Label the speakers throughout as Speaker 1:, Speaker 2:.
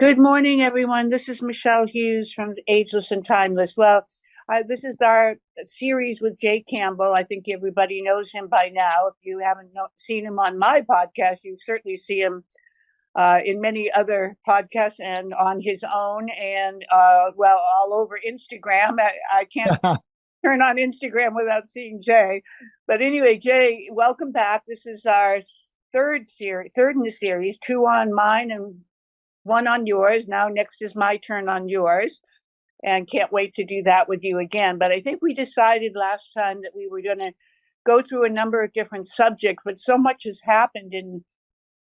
Speaker 1: Good morning, everyone. This is Michele Hughes from Ageless and Timeless. This is our series with Jay Campbell. I think everybody knows him by now. If you haven't seen him on my podcast, you certainly see him in many other podcasts and on his own, and all over Instagram. I can't turn on Instagram without seeing Jay. But anyway, Jay, welcome back. This is our third in the series, two on mine and one on yours. Now, next is my turn on yours, and can't wait to do that with you again. But I think we decided last time that we were going to go through a number of different subjects, but so much has happened in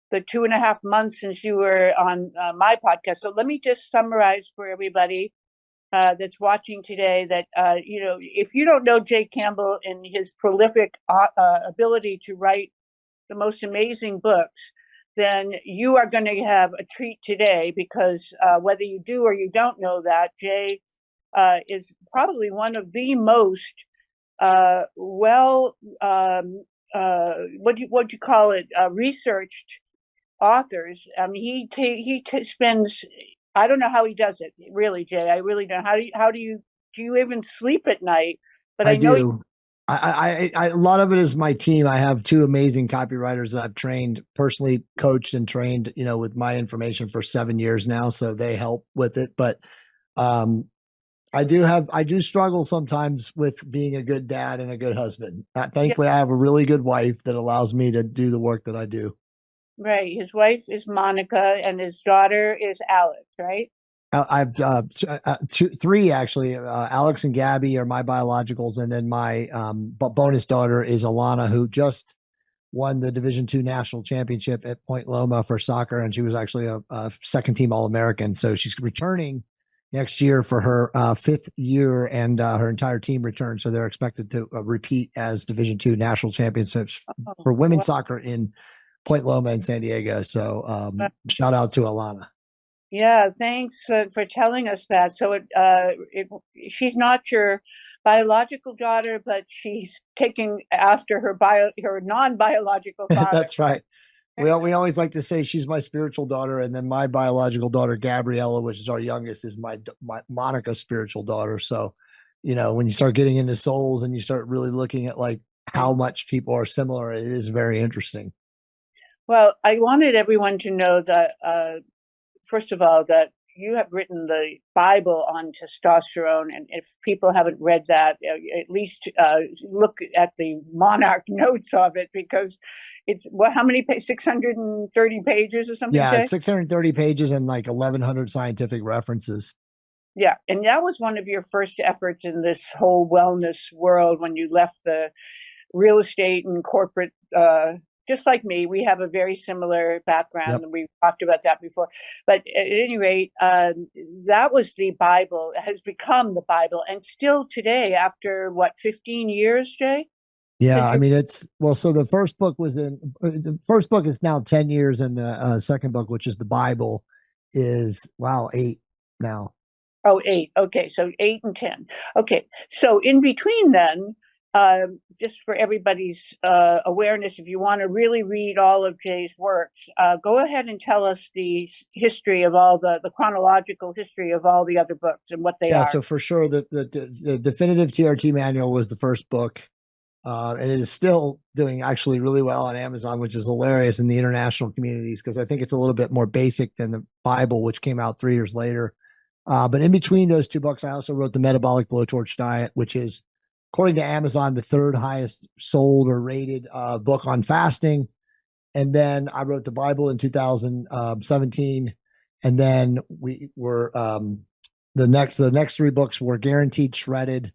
Speaker 1: the 2.5 months since you were on my podcast. So let me just summarize for everybody that's watching today that, if you don't know Jay Campbell and his prolific ability to write the most amazing books, then you are going to have a treat today, because whether you do or you don't know that, Jay is probably one of the most what you call it, researched authors. I mean, he spends, I don't know how he does it, really, Jay. I really don't. How do you even sleep at night? But
Speaker 2: I
Speaker 1: I know
Speaker 2: do. A lot of it is my team. I have two amazing copywriters that I've trained, personally coached and trained, with my information for 7 years now. So they help with it. But I do struggle sometimes with being a good dad and a good husband. Thankfully, I have a really good wife that allows me to do the work that I do.
Speaker 1: Right. His wife is Monica and his daughter is Alex, right?
Speaker 2: I've three actually. Alex and Gabby are my biologicals, and then my bonus daughter is Alana, who just won the Division II national championship at Point Loma for soccer, and she was actually a second team All-American. So she's returning next year for her fifth year, and her entire team returns. So they're expected to repeat as Division II national championships for women's soccer in Point Loma in San Diego. So shout out to Alana.
Speaker 1: Yeah, thanks for telling us that. So she's not your biological daughter, but she's taking after her non-biological father.
Speaker 2: That's right. We always like to say she's my spiritual daughter, and then my biological daughter Gabriella, which is our youngest, is my Monica's spiritual daughter. So, when you start getting into souls and you start really looking at like how much people are similar, it is very interesting.
Speaker 1: Well, I wanted everyone to know that first of all, that you have written the Bible on testosterone, and if people haven't read that, at least look at the Monarch notes of it, because it's how many 630 pages or something?
Speaker 2: Yeah,
Speaker 1: Jay?
Speaker 2: 630 pages and like 1,100 scientific references.
Speaker 1: Yeah, and that was one of your first efforts in this whole wellness world when you left the real estate and corporate. Just like me, we have a very similar background,
Speaker 2: Yep.
Speaker 1: and we talked about that before. But at any rate, that was the Bible, has become the Bible, and still today, after 15 years, Jay?
Speaker 2: Yeah, I mean so the first book the first book is now 10 years, and the second book, which is the Bible, is 8 now.
Speaker 1: Oh, 8. Okay, so 8 and 10. Okay, so in between then, just for everybody's awareness, if you want to really read all of Jay's works, go ahead and tell us the history of all the chronological history of all the other books and what they are.
Speaker 2: Yeah, so for sure, the definitive TRT manual was the first book, and it is still doing actually really well on Amazon, which is hilarious in the international communities, because I think it's a little bit more basic than the Bible, which came out 3 years later. But in between those two books, I also wrote the Metabolic Blowtorch Diet, which is, according to Amazon, the third highest sold or rated book on fasting. And then I wrote the Bible in 2017. And then we were the next three books were Guaranteed Shredded,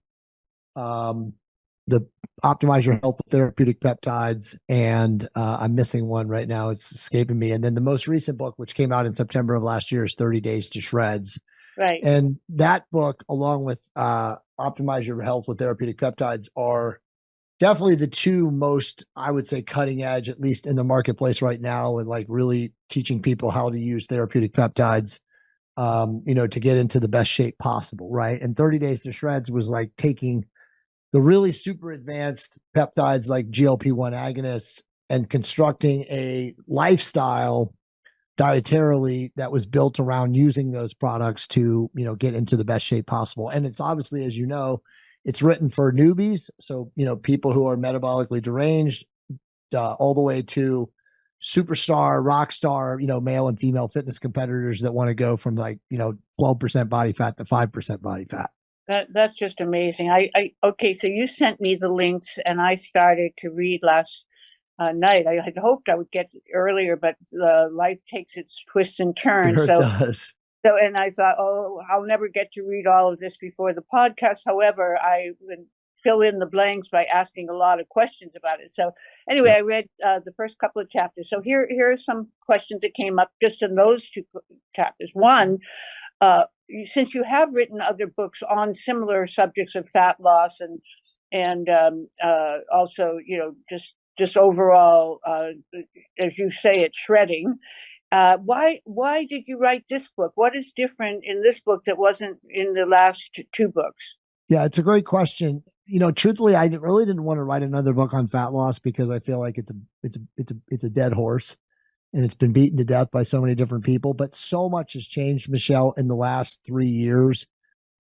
Speaker 2: the Optimize Your Health with Therapeutic Peptides, and I'm missing one right now. It's escaping me. And then the most recent book, which came out in September of last year, is 30 Days to Shreds.
Speaker 1: Right.
Speaker 2: And that book, along with Optimize Your Health with Therapeutic Peptides, are definitely the two most, I would say, cutting edge, at least in the marketplace right now, and like really teaching people how to use therapeutic peptides, to get into the best shape possible, right? And 30 Days to Shreds was like taking the really super advanced peptides like GLP-1 agonists and constructing a lifestyle dietarily that was built around using those products to, get into the best shape possible. And it's obviously, as you know, it's written for newbies. So, people who are metabolically deranged, all the way to superstar, rock star, male and female fitness competitors that want to go from 12% body fat to 5% body fat.
Speaker 1: That's just amazing. Okay, so you sent me the links and I started to read last night. I had hoped I would get earlier, but life takes its twists and turns.
Speaker 2: Sure, it does.
Speaker 1: And I thought, oh, I'll never get to read all of this before the podcast. However, I would fill in the blanks by asking a lot of questions about it. So anyway, I read the first couple of chapters. So here are some questions that came up just in those two chapters. One, since you have written other books on similar subjects of fat loss and also, just overall, as you say, it's shredding. Why did you write this book? What is different in this book that wasn't in the last two books?
Speaker 2: Yeah, it's a great question. Truthfully, I really didn't want to write another book on fat loss because I feel like it's a dead horse, and it's been beaten to death by so many different people. But so much has changed, Michele, in the last 3 years.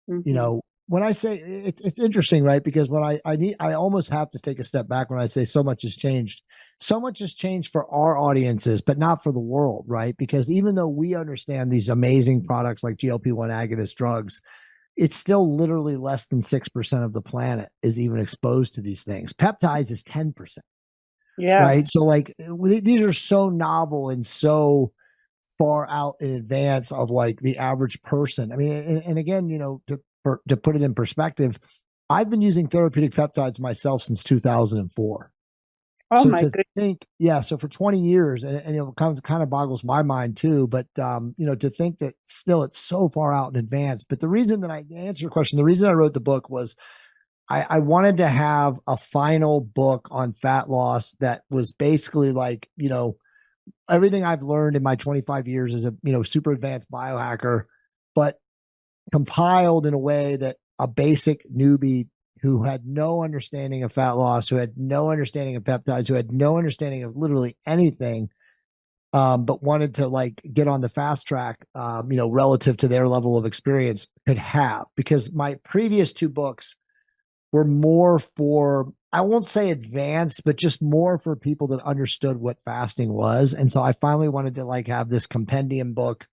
Speaker 1: Mm-hmm.
Speaker 2: When I say it's interesting, right? Because when I almost have to take a step back when I say so much has changed. So much has changed for our audiences, but not for the world, right? Because even though we understand these amazing products like GLP-1 agonist drugs, it's still literally less than 6% of the planet is even exposed to these things. Peptides is 10%.
Speaker 1: Yeah.
Speaker 2: Right. So these are so novel and so far out in advance of the average person. I mean, and again, to put it in perspective, I've been using therapeutic peptides myself since 2004.
Speaker 1: Oh,
Speaker 2: so
Speaker 1: my
Speaker 2: to
Speaker 1: goodness.
Speaker 2: so for 20 years, and it kind of boggles my mind too, but to think that still it's so far out in advance. But the reason that I answer your question, the reason I wrote the book was I wanted to have a final book on fat loss that was basically everything I've learned in my 25 years as a, super advanced biohacker, but compiled in a way that a basic newbie who had no understanding of fat loss, who had no understanding of peptides, who had no understanding of literally anything, but wanted to get on the fast track, relative to their level of experience could have. Because my previous two books were more for, I won't say advanced, but just more for people that understood what fasting was. And so I finally wanted to have this compendium book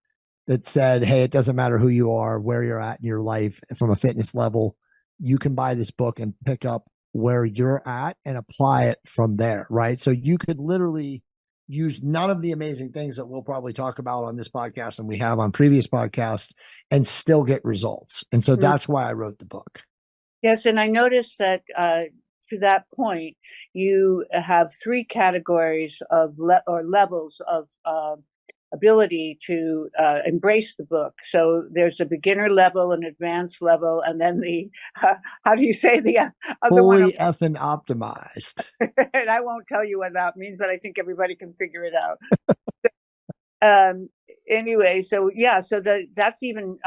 Speaker 2: that said, hey, it doesn't matter who you are, where you're at in your life from a fitness level, you can buy this book and pick up where you're at and apply it from there, right? So you could literally use none of the amazing things that we'll probably talk about on this podcast and we have on previous podcasts and still get results. And so that's why I wrote the book.
Speaker 1: Yes, and I noticed that to that point, you have three categories of levels of ability to embrace the book. So there's a beginner level, an advanced level, and then the how do you say the other
Speaker 2: fully
Speaker 1: one?
Speaker 2: Effing optimized.
Speaker 1: And I won't tell you what that means, but I think everybody can figure it out. Anyway, so yeah, so that's even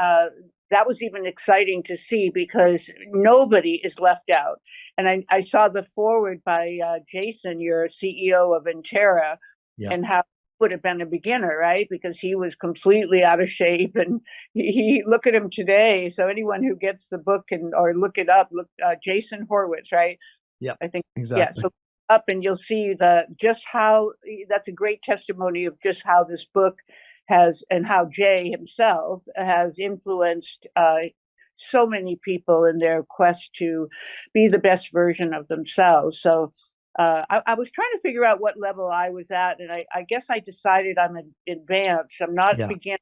Speaker 1: that was even exciting to see because nobody is left out. And I saw the forward by Jason, your CEO of Entera, and how would have been a beginner, right? Because he was completely out of shape, and he look at him today. So anyone who gets the book or look it up, look Jason Horwitz, right?
Speaker 2: Yeah,
Speaker 1: I think
Speaker 2: exactly.
Speaker 1: Yeah, so up and you'll see just how that's a great testimony of just how this book has and how Jay himself has influenced so many people in their quest to be the best version of themselves. So I was trying to figure out what level I was at, and I guess I decided I'm advanced. I'm not beginner,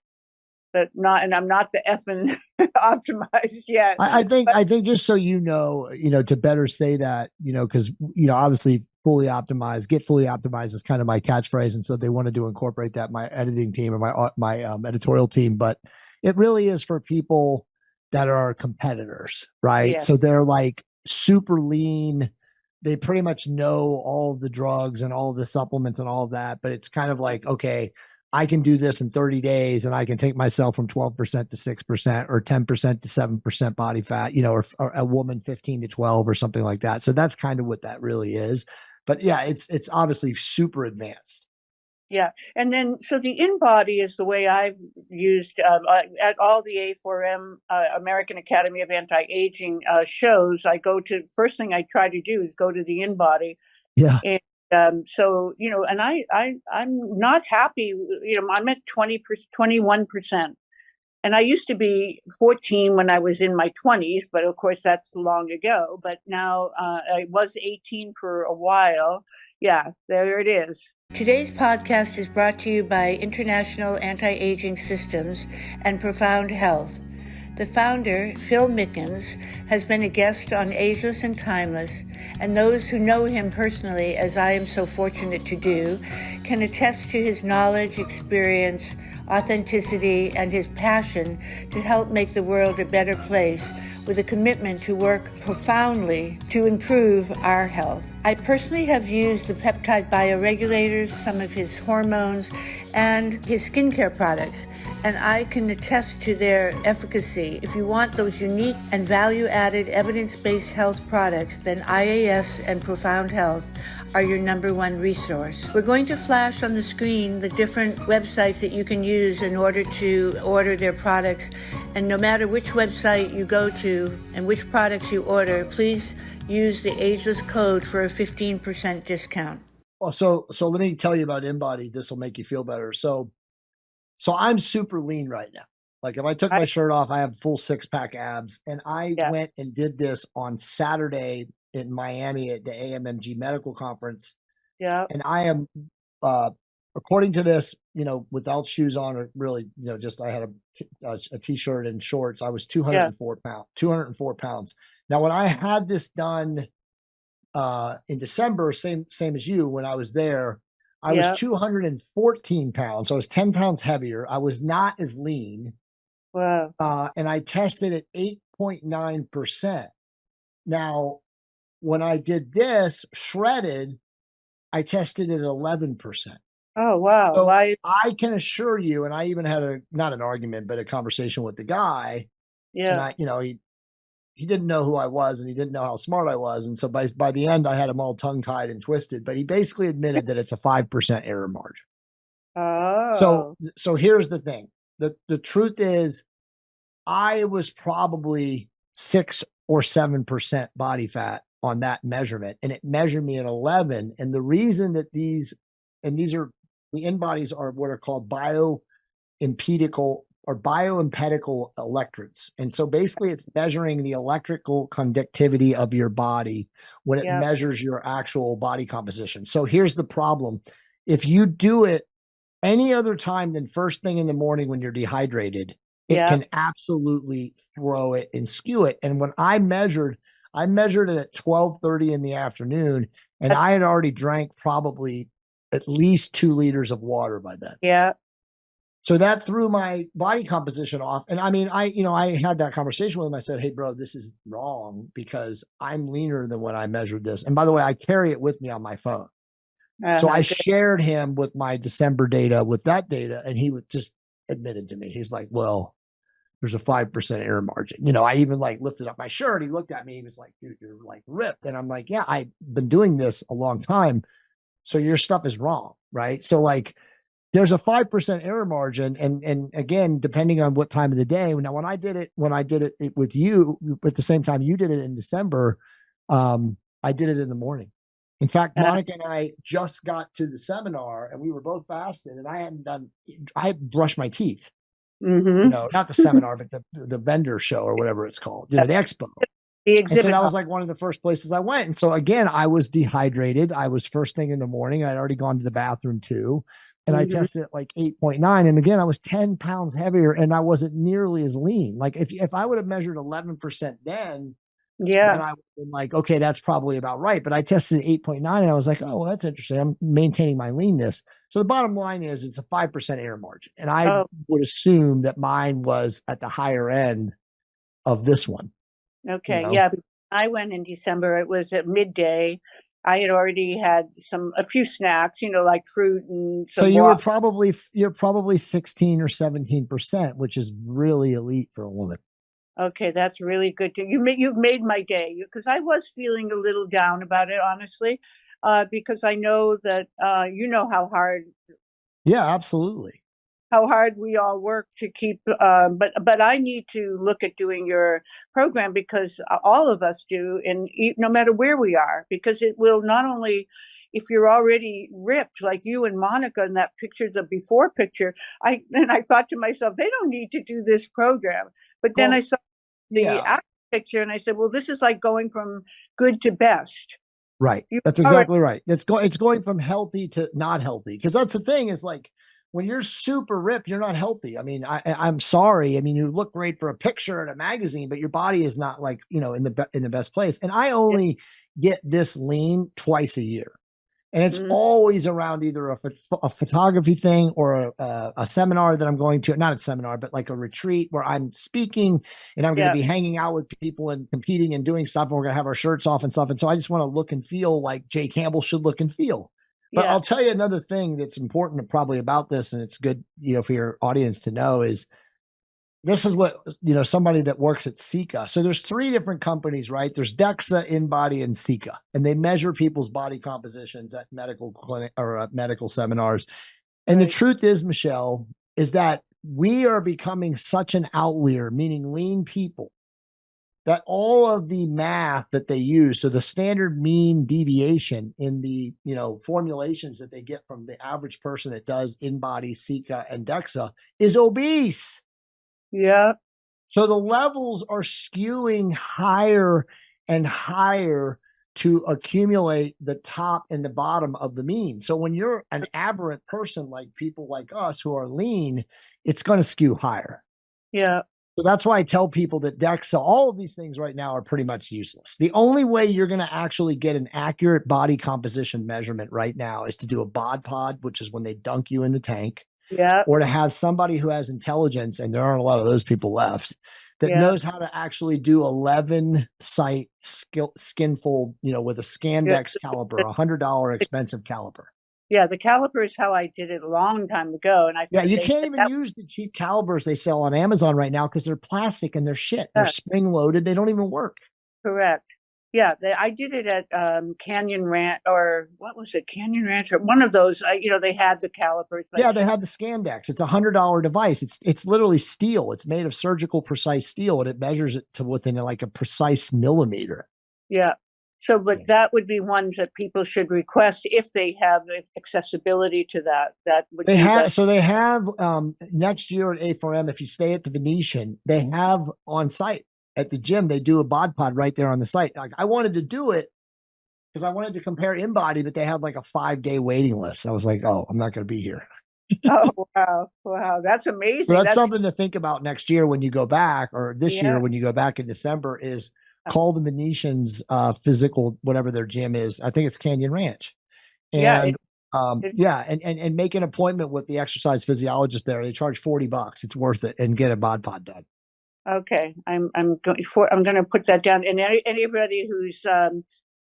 Speaker 1: but I'm not the effing optimized yet.
Speaker 2: I think just so to better say that, because obviously fully optimized, get fully optimized is kind of my catchphrase, and so they wanted to incorporate that in my editing team and my editorial team, but it really is for people that are competitors, right? Yeah. So they're super lean. They pretty much know all of the drugs and all of the supplements and all of that, but it's kind of okay, I can do this in 30 days and I can take myself from 12% to 6% or 10% to 7% body fat, or a woman 15 to 12 or something like that. So that's kind of what that really is. But yeah, it's obviously super advanced.
Speaker 1: Yeah. And then, so the InBody is the way I've used at all the A4M, American Academy of Anti-Aging shows. I go to, first thing I try to do is go to the InBody.
Speaker 2: Yeah.
Speaker 1: And so, and I'm not happy, I'm at 21%. And I used to be 14 when I was in my 20s, but of course that's long ago. But now I was 18 for a while. Yeah, there it is. Today's podcast is brought to you by International Anti-Aging Systems and Profound Health. The founder, Phil Mickens, has been a guest on Ageless and Timeless, and those who know him personally, as I am so fortunate to do, can attest to his knowledge, experience, authenticity, and his passion to help make the world a better place, with a commitment to work profoundly to improve our health. I personally have used the peptide bioregulators, some of his hormones, and his skincare products, and I can attest to their efficacy. If you want those unique and value-added evidence-based health products, then IAS and Profound Health are your number one resource. We're going to flash on the screen the different websites that you can use in order to order their products. And no matter which website you go to and which products you order, please use the Ageless code for a 15% discount.
Speaker 2: Well, so let me tell you about InBody. This will make you feel better. So I'm super lean right now. Like if I took my shirt off, I have full 6-pack abs. And I went and did this on Saturday in Miami at the AMMG medical conference.
Speaker 1: Yeah.
Speaker 2: And I am, according to this, without shoes on, or really, just I had a t-shirt and shorts. I was 204 pounds. Now, when I had this done in December, same as you, when I was there, I was 214 pounds. So I was 10 pounds heavier. I was not as lean.
Speaker 1: Wow.
Speaker 2: And I tested at 8.9%. Now, when I did this shredded, I tested at 11%.
Speaker 1: Oh, wow.
Speaker 2: So
Speaker 1: Why?
Speaker 2: I can assure you, and I even had not an argument, but a conversation with the guy.
Speaker 1: Yeah.
Speaker 2: And he didn't know who I was, and he didn't know how smart I was. And so by the end, I had him all tongue tied and twisted, but he basically admitted that it's a 5% error margin.
Speaker 1: Oh.
Speaker 2: So here's the thing. The truth is, I was probably 6 or 7% body fat on that measurement, and it measured me at 11. And the reason that these are the InBodies are what are called bioimpedical electrodes. And so basically it's measuring the electrical conductivity of your body when it measures your actual body composition. So here's the problem. If you do it any other time than first thing in the morning when you're dehydrated, it can absolutely throw it and skew it. And when I measured it at 12:30 in the afternoon, and I had already drank probably at least 2 liters of water by then.
Speaker 1: Yeah.
Speaker 2: So that threw my body composition off. And I mean, I had that conversation with him. I said, hey, bro, this is wrong because I'm leaner than when I measured this. And by the way, I carry it with me on my phone. So I shared him with my December data with that data, and he would just admitted to me. He's like, well, there's a 5% error margin. I even like lifted up my shirt. He looked at me. He was like, dude, you're like ripped. And I'm like, yeah, I've been doing this a long time. So your stuff is wrong. Right. So like there's a 5% error margin. And again, depending on what time of the day. Now, when I did it with you at the same time you did it in December, I did it in the morning. In fact, Monica and I just got to the seminar and we were both fasted, and I brushed my teeth.
Speaker 1: Mm-hmm.
Speaker 2: Not the seminar, but the vendor show or whatever it's called, the expo.
Speaker 1: The exhibit.
Speaker 2: And so that was like one of the first places I went. And so again, I was dehydrated. I was first thing in the morning. I'd already gone to the bathroom too. And I tested at like 8.9. And again, I was 10 pounds heavier and I wasn't nearly as lean. Like if I would have measured 11% then I would have been like, okay, that's probably about right. But I tested 8.9 and I was like, oh, well, that's interesting. I'm maintaining my leanness. So the bottom line is it's a 5% error margin. And I would assume that mine was at the higher end of this one.
Speaker 1: Okay. Yeah. I went in December. It was at midday. I had already had a few snacks, like fruit and
Speaker 2: so you're probably 16 or 17%, which is really elite for a woman.
Speaker 1: Okay, that's really good. You've made my day, because I was feeling a little down about it, honestly, because I know that you know how hard
Speaker 2: Yeah, absolutely.
Speaker 1: how hard we all work to keep. But I need to look at doing your program because all of us do, and no matter where we are, because it will not only. If you're already ripped like you and Monica in that picture, the before picture, I thought to myself, they don't need to do this program. But then I
Speaker 2: Well,
Speaker 1: saw the
Speaker 2: yeah.
Speaker 1: after picture and I said, well, this is like going from good to best.
Speaker 2: Right.
Speaker 1: You
Speaker 2: That's
Speaker 1: already,
Speaker 2: exactly right. It's going from healthy to not healthy. Because that's the thing is like when you're super ripped, you're not healthy. I mean, I'm sorry. I mean, you look great for a picture in a magazine, but your body is not like, in the best place. And I
Speaker 1: yeah,
Speaker 2: only get this lean twice a year. And it's
Speaker 1: mm,
Speaker 2: always around either a photography thing or a seminar that I'm going to, not a seminar, but like a retreat where I'm speaking and I'm going to
Speaker 1: yeah,
Speaker 2: be hanging out with people and competing and doing stuff. And we're going to have our shirts off and stuff. And so I just want to look and feel like Jay Campbell should look and feel. But
Speaker 1: yeah,
Speaker 2: I'll tell you another thing that's important probably about this, and it's good, for your audience to know is this is what somebody that works at Sika. So there's three different companies, right? There's DEXA, InBody, and Sika, and they measure people's body compositions at medical clinic or medical seminars. And the
Speaker 1: right,
Speaker 2: truth is, Michele, is that we are becoming such an outlier, meaning lean people, that all of the math that they use, so the standard mean deviation in the formulations that they get from the average person that does InBody, Sika, and DEXA is obese.
Speaker 1: yeah,
Speaker 2: So the levels are skewing higher and higher to accumulate the top and the bottom of the mean. So when you're an aberrant person like people like us who are lean, it's going to skew higher.
Speaker 1: yeah,
Speaker 2: So that's why I tell people that DEXA, all of these things right now are pretty much useless. The only way you're going to actually get an accurate body composition measurement right now is to do a bod pod, which is when they dunk you in the tank,
Speaker 1: yeah,
Speaker 2: or to have somebody who has intelligence, and there aren't a lot of those people left, that
Speaker 1: yeah,
Speaker 2: knows how to actually do 11 site skin fold, with a
Speaker 1: yeah.
Speaker 2: Scandex caliper, $100 expensive caliper.
Speaker 1: Yeah, the caliper is how I did it a long time ago, and
Speaker 2: Yeah, you
Speaker 1: they
Speaker 2: can't
Speaker 1: said
Speaker 2: even
Speaker 1: that
Speaker 2: use the cheap calipers they sell on Amazon right now because they're plastic and they're shit. They're
Speaker 1: was
Speaker 2: spring loaded. They don't even work.
Speaker 1: correct. Yeah, I did it at Canyon Ranch, or what was it, Canyon Ranch, or one of those. They had the calipers, but
Speaker 2: Yeah, they have the Scandex. It's $100 device. It's literally steel. It's made of surgical precise steel, and it measures it to within like a precise millimeter.
Speaker 1: yeah. So, but
Speaker 2: Yeah.
Speaker 1: that would be ones that people should request if they have accessibility to that. That would
Speaker 2: They
Speaker 1: be the
Speaker 2: have next year at A4M, if you stay at the Venetian, they have on site at the gym, they do a bod pod right there on the site. Like I wanted to do it because I wanted to compare InBody, but they had like a 5-day waiting list. I was like, oh, I'm not going to be here.
Speaker 1: oh wow, wow, that's
Speaker 2: So
Speaker 1: amazing.
Speaker 2: that's
Speaker 1: That's
Speaker 2: something to think about next year when you go back, or this year
Speaker 1: yeah,
Speaker 2: when you go back in December, is call the Venetians physical, whatever their gym is. I think it's Canyon Ranch.
Speaker 1: yeah.
Speaker 2: And
Speaker 1: It,
Speaker 2: yeah, and make an appointment with the exercise physiologist there. They charge $40. It's worth it, and get a bod pod done.
Speaker 1: okay, I'm going to put that down. And anybody who's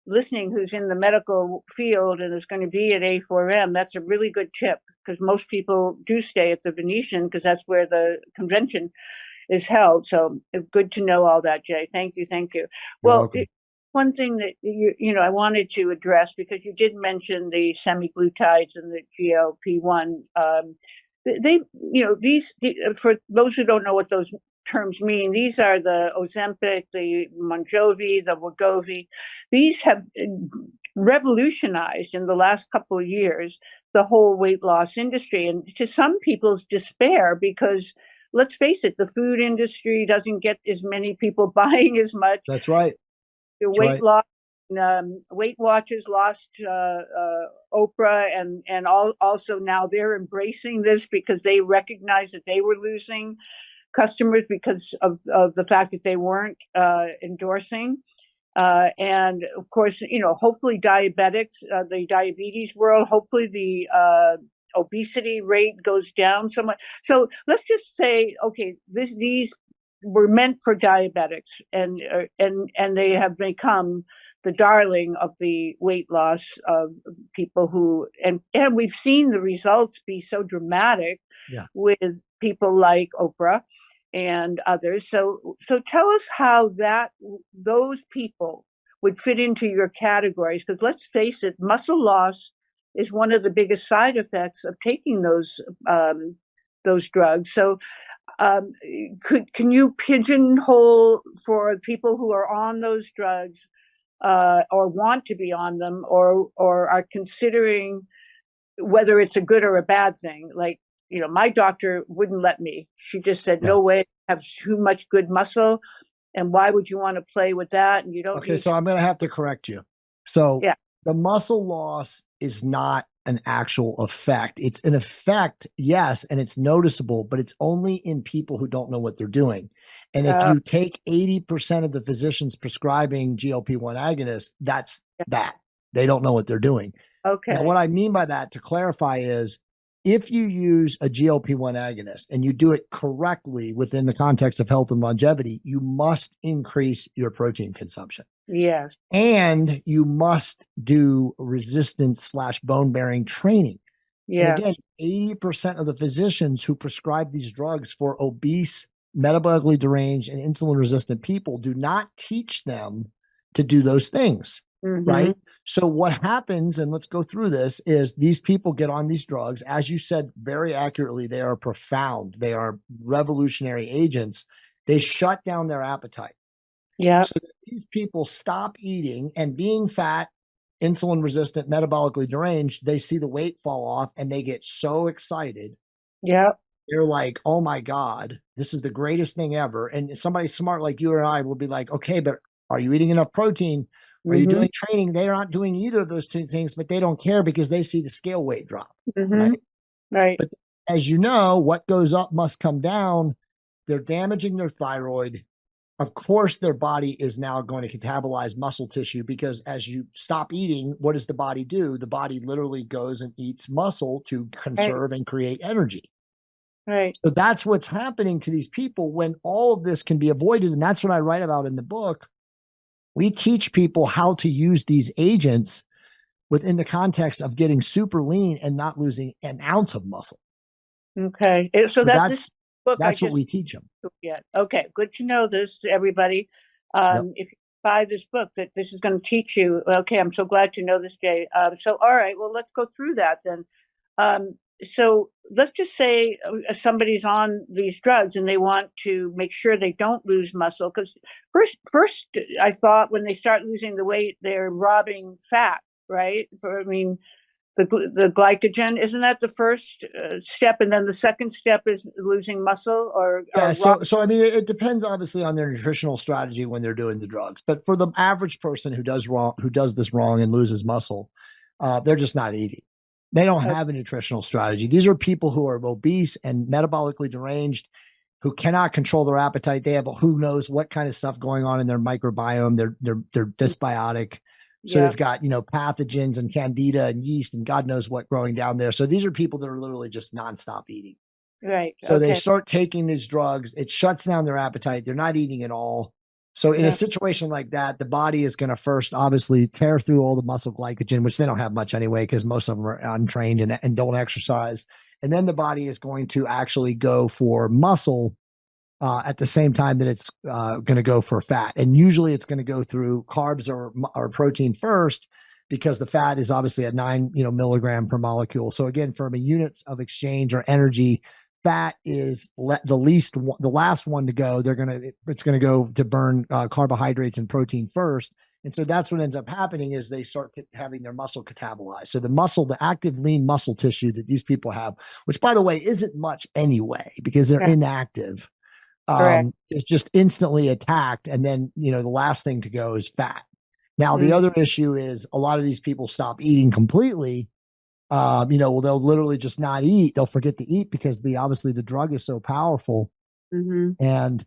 Speaker 1: listening who's in the medical field and is going to be at A4M, that's a really good tip because most people do stay at the Venetian because that's where the convention is held. So it's good to know all that, Jay. Thank you, thank you.
Speaker 2: You're
Speaker 1: Well,
Speaker 2: welcome.
Speaker 1: one thing that I wanted to address because you did mention the semi-glutides and the GLP-1. They, for those who don't know what those terms mean, these are the Ozempic, the Monjovi, the Wegovy. These have revolutionized in the last couple of years the whole weight loss industry, and to some people's despair, because let's face it, the food industry doesn't get as many people buying as much.
Speaker 2: That's right.
Speaker 1: The
Speaker 2: That's
Speaker 1: weight
Speaker 2: right.
Speaker 1: loss, Weight Watchers lost Oprah, and also now they're embracing this because they recognize that they were losing customers because of the fact that they weren't endorsing. And of course, hopefully diabetics, the diabetes world, hopefully the obesity rate goes down so much. So let's just say, okay, these were meant for diabetics, and they have become the darling of the weight loss of people who, and we've seen the results be so dramatic
Speaker 2: Yeah.
Speaker 1: with people like Oprah and others. So tell us how those people would fit into your categories, because let's face it, muscle loss is one of the biggest side effects of taking those drugs. So can you pigeonhole for people who are on those drugs or want to be on them or are considering whether it's a good or a bad thing? Like, my doctor wouldn't let me. She just said,
Speaker 2: Yeah.
Speaker 1: no way, have too much good muscle. And why would you want to play with that? And you don't
Speaker 2: Okay,
Speaker 1: need
Speaker 2: so I'm going to have to correct you. So
Speaker 1: yeah.
Speaker 2: the muscle loss is not an actual effect. It's an effect, yes, and it's noticeable, but it's only in people who don't know what they're doing. And if you take 80% of the physicians prescribing GLP-1 agonists, that's that. They don't know what they're doing.
Speaker 1: Okay.
Speaker 2: Now, what I mean by that, to clarify, is if you use a GLP-1 agonist and you do it correctly within the context of health and longevity, you must increase your protein consumption.
Speaker 1: Yes.
Speaker 2: And you must do resistance / bone bearing training. Yes. And again, 80% of the physicians who prescribe these drugs for obese, metabolically deranged, and insulin resistant people do not teach them to do those things. Mm-hmm. Right. So what happens, and let's go through this, is these people get on these drugs. As you said very accurately, they are profound. They are revolutionary agents. They shut down their appetite. Yeah. So these people stop eating, and being fat, insulin resistant, metabolically deranged, they see the weight fall off and they get so excited. Yeah. They're like, oh my God, this is the greatest thing ever. And somebody smart like you or I will be like, okay, but are you eating enough protein? Are you doing training? They're not doing either of those two things, but they don't care because they see the scale weight drop. Right. Right. But as you know, what goes up must come down. They're damaging their thyroid. Of course, their body is now going to catabolize muscle tissue, because as you stop eating, what does the body do? The body literally goes and eats muscle to conserve and create energy. Right. So that's what's happening to these people when all of this can be avoided. And that's what I write about in the book. We teach people how to use these agents within the context of getting super lean and not losing an ounce of muscle. Okay. So that's what we teach them. Yeah. Okay. Good to know this, everybody. If you buy this book, that this is going to teach you. Okay. I'm so glad to know this, Jay. So, all right. Well, let's go through that then. So let's just say somebody's on these drugs and they want to make sure they don't lose muscle. Because first, I thought when they start losing the weight, they're robbing fat, right? The glycogen, isn't that the first step? And then the second step is losing muscle or so I mean, it depends obviously on their nutritional strategy when they're doing the drugs. But for the average person who does this wrong and loses muscle, they're just not eating. They don't have a nutritional strategy. These are people who are obese and metabolically deranged, who cannot control their appetite. They have who knows what kind of stuff going on in their microbiome. They're dysbiotic. So they've got, pathogens and candida and yeast and God knows what growing down there. So these are people that are literally just nonstop eating. Right. So they start taking these drugs. It shuts down their appetite. They're not eating at all. So in a situation like that, the body is going to first obviously tear through all the muscle glycogen, which they don't have much anyway, because most of them are untrained and don't exercise. And then the body is going to actually go for muscle at the same time that it's going to go for fat. And usually it's going to go through carbs or protein first, because the fat is obviously at 9 milligram per molecule. So again, from a units of exchange or energy, fat is the last one to go. It's going to go to burn carbohydrates and protein first. And so that's what ends up happening is they start having their muscle catabolized. So the active lean muscle tissue that these people have, which by the way, isn't much anyway, because they're inactive, is just instantly attacked. And then, the last thing to go is fat. Now, the other issue is a lot of these people stop eating completely. They'll literally just not eat. They'll forget to eat because obviously the drug is so powerful. And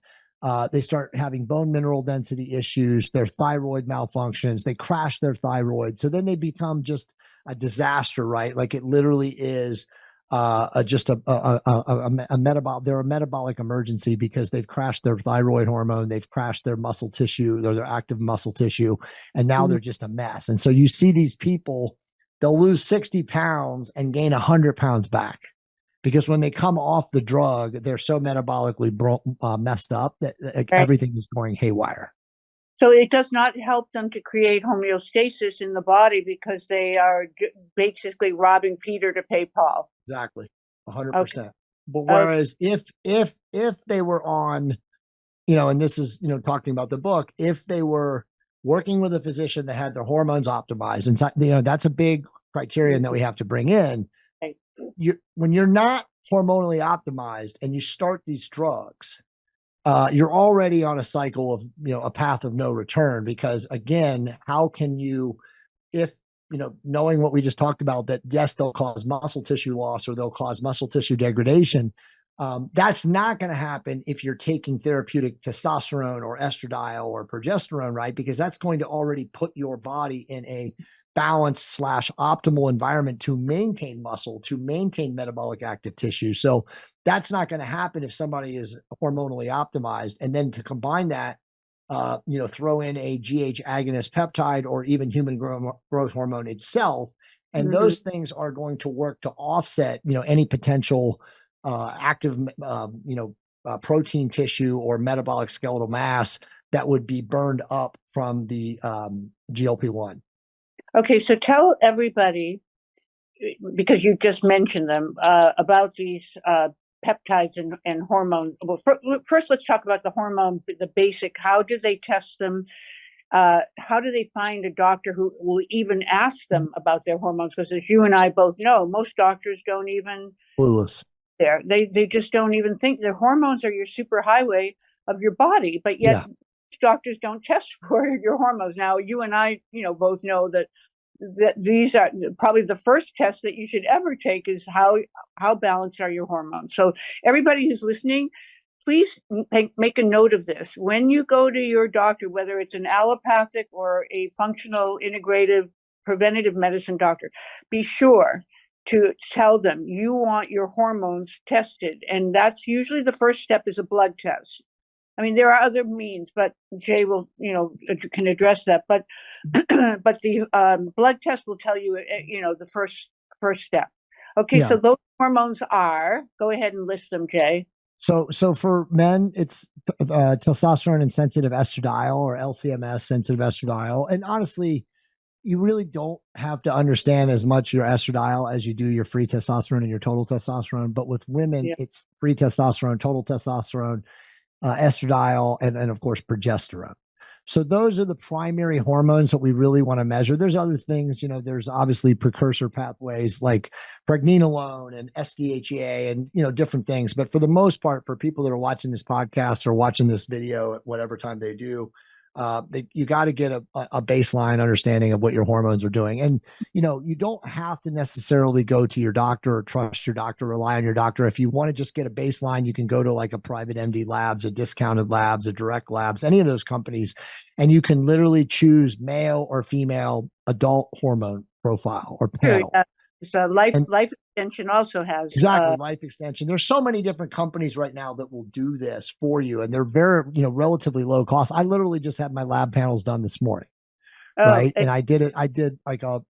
Speaker 2: they start having bone mineral density issues, their thyroid malfunctions, they crash their thyroid. So then they become just a disaster, right? Like it literally is they're a metabolic emergency, because they've crashed their thyroid hormone, they've crashed their muscle tissue or their active muscle tissue, and now they're just a mess. And so you see these people, they'll lose 60 pounds and gain 100 pounds back, because when they come off the drug, they're so metabolically messed up that everything is going haywire.
Speaker 1: So it does not help them to create homeostasis in the body because they are basically robbing Peter to pay Paul.
Speaker 2: Exactly.
Speaker 1: Okay.
Speaker 2: 100%. But
Speaker 1: Okay.
Speaker 2: whereas if they were on, and this is, talking about the book, if they were working with a physician that had their hormones optimized, and that's a big criterion that we have to bring in.
Speaker 1: Okay.
Speaker 2: When you're not hormonally optimized and you start these drugs, you're already on a cycle of, a path of no return, because again, how can you, if, knowing what we just talked about, that yes, they'll cause muscle tissue loss or they'll cause muscle tissue degradation. That's not going to happen if you're taking therapeutic testosterone or estradiol or progesterone, right? Because that's going to already put your body in a balanced / optimal environment to maintain muscle, to maintain metabolic active tissue. So that's not going to happen if somebody is hormonally optimized. And then to combine that, throw in a GH agonist peptide or even human growth hormone itself. And those things are going to work to offset, any potential active, protein tissue or metabolic skeletal mass that would be burned up from the GLP-1.
Speaker 1: Okay, so tell everybody, because you just mentioned them, about these peptides and hormone. Well, first, let's talk about the hormone, the basic. How do they test them? How do they find a doctor who will even ask them about their hormones? Because as you and I both know, most doctors don't even
Speaker 2: Clueless.
Speaker 1: They just don't even think their hormones are your superhighway of your body, but yet doctors don't test for your hormones. Now, you and I, both know that these are probably the first test that you should ever take is how balanced are your hormones. So everybody who's listening, please make a note of this. When you go to your doctor, whether it's an allopathic or a functional integrative preventative medicine doctor, be sure to tell them you want your hormones tested. And that's usually the first step, is a blood test. I mean, there are other means, but Jay will, can address that. But but the blood test will tell you, the first step. Okay, so those hormones are. Go ahead and list them, Jay.
Speaker 2: So for men, it's testosterone and sensitive estradiol, or LCMS sensitive estradiol. And honestly, you really don't have to understand as much your estradiol as you do your free testosterone and your total testosterone. But with women, it's free testosterone, total testosterone, estradiol, and of course, progesterone. So those are the primary hormones that we really want to measure. There's other things, there's obviously precursor pathways like pregnenolone and SDHEA and, different things. But for the most part, for people that are watching this podcast or watching this video at whatever time they do, you got to get a baseline understanding of what your hormones are doing. And, you don't have to necessarily go to your doctor or trust your doctor, rely on your doctor. If you want to just get a baseline, you can go to like a private MD labs, a discounted labs, a direct labs, any of those companies. And you can literally choose male or female adult hormone profile or panel.
Speaker 1: So life extension also has
Speaker 2: life extension. There's so many different companies right now that will do this for you, and they're very, relatively low cost. I literally just had my lab panels done this morning, right? And I did like a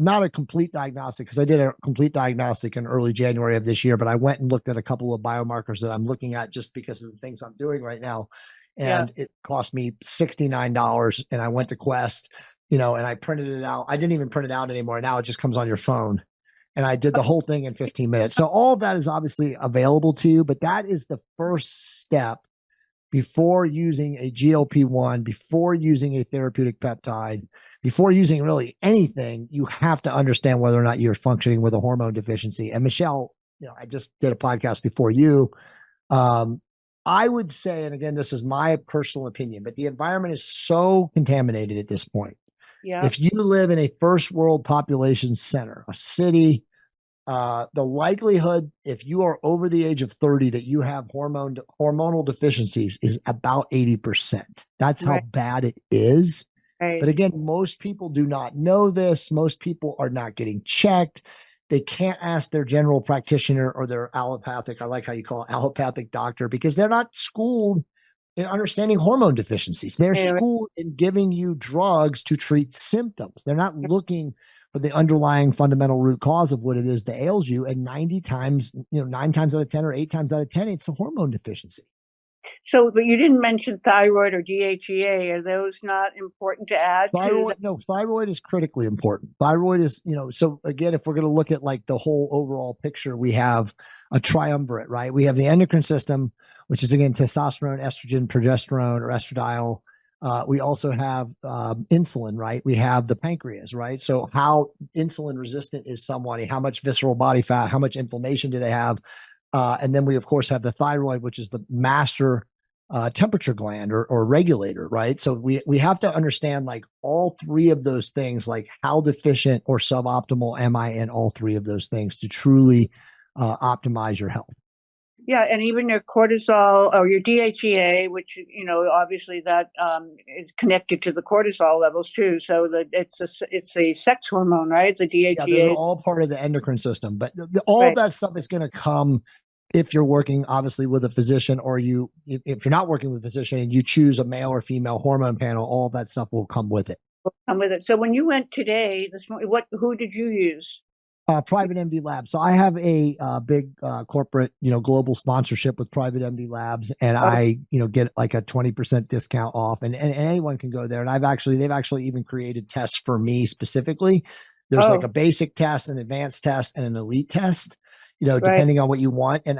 Speaker 2: not a complete diagnostic, because I did a complete diagnostic in early January of this year, but I went and looked at a couple of biomarkers that I'm looking at just because of the things I'm doing right now, and it cost me $69. And I went to Quest, and I printed it out. I didn't even print it out anymore. Now it just comes on your phone. And I did the whole thing in 15 minutes. So all of that is obviously available to you, but that is the first step before using a GLP-1, before using a therapeutic peptide, before using really anything. You have to understand whether or not you're functioning with a hormone deficiency. And Michele, I just did a podcast before you. I would say, and again, this is my personal opinion, but the environment is so contaminated at this point.
Speaker 1: Yeah.
Speaker 2: If you live in a first world population center, a city, the likelihood, if you are over the age of 30, that you have hormonal deficiencies is about 80%. That's how bad it is. Right. But again, most people do not know this. Most people are not getting checked. They can't ask their general practitioner or their allopathic, I like how you call it, allopathic doctor, because they're not schooled in understanding hormone deficiencies. They're schooled in giving you drugs to treat symptoms. They're not looking for the underlying fundamental root cause of what it is that ails you. And 9 times out of 10 or 8 times out of 10, it's a hormone deficiency.
Speaker 1: So, but you didn't mention thyroid or DHEA. Are those not important to add to the?
Speaker 2: Thyroid is critically important. Thyroid is, so again, if we're going to look at like the whole overall picture, we have a triumvirate, right? We have the endocrine system, which is again testosterone, estrogen, progesterone, or estradiol. We also have insulin, right? We have the pancreas, right? So how insulin resistant is somebody? How much visceral body fat? How much inflammation do they have? And then we of course have the thyroid, which is the master temperature gland or regulator, right? So we have to understand like all three of those things, like how deficient or suboptimal am I in all three of those things to truly optimize your health.
Speaker 1: Yeah, and even your cortisol or your DHEA, which obviously that is connected to the cortisol levels too. So that it's a sex hormone, right? The
Speaker 2: Yeah, those are
Speaker 1: DHEA,
Speaker 2: all part of the endocrine system, but all of
Speaker 1: right?
Speaker 2: that stuff is going to come if you're working obviously with a physician, or if you're not working with a physician and you choose a male or female hormone panel, all of that stuff will come with it.
Speaker 1: Come with it. So when you went today, this morning, who did you use?
Speaker 2: Private MD Labs. So I have a big corporate, global sponsorship with Private MD Labs, and
Speaker 1: Oh,
Speaker 2: I, get like a 20% discount off, and anyone can go there. And they've actually even created tests for me specifically. There's like
Speaker 1: oh,
Speaker 2: a basic test, an advanced test, and an elite test,
Speaker 1: right.
Speaker 2: depending on what you want. And,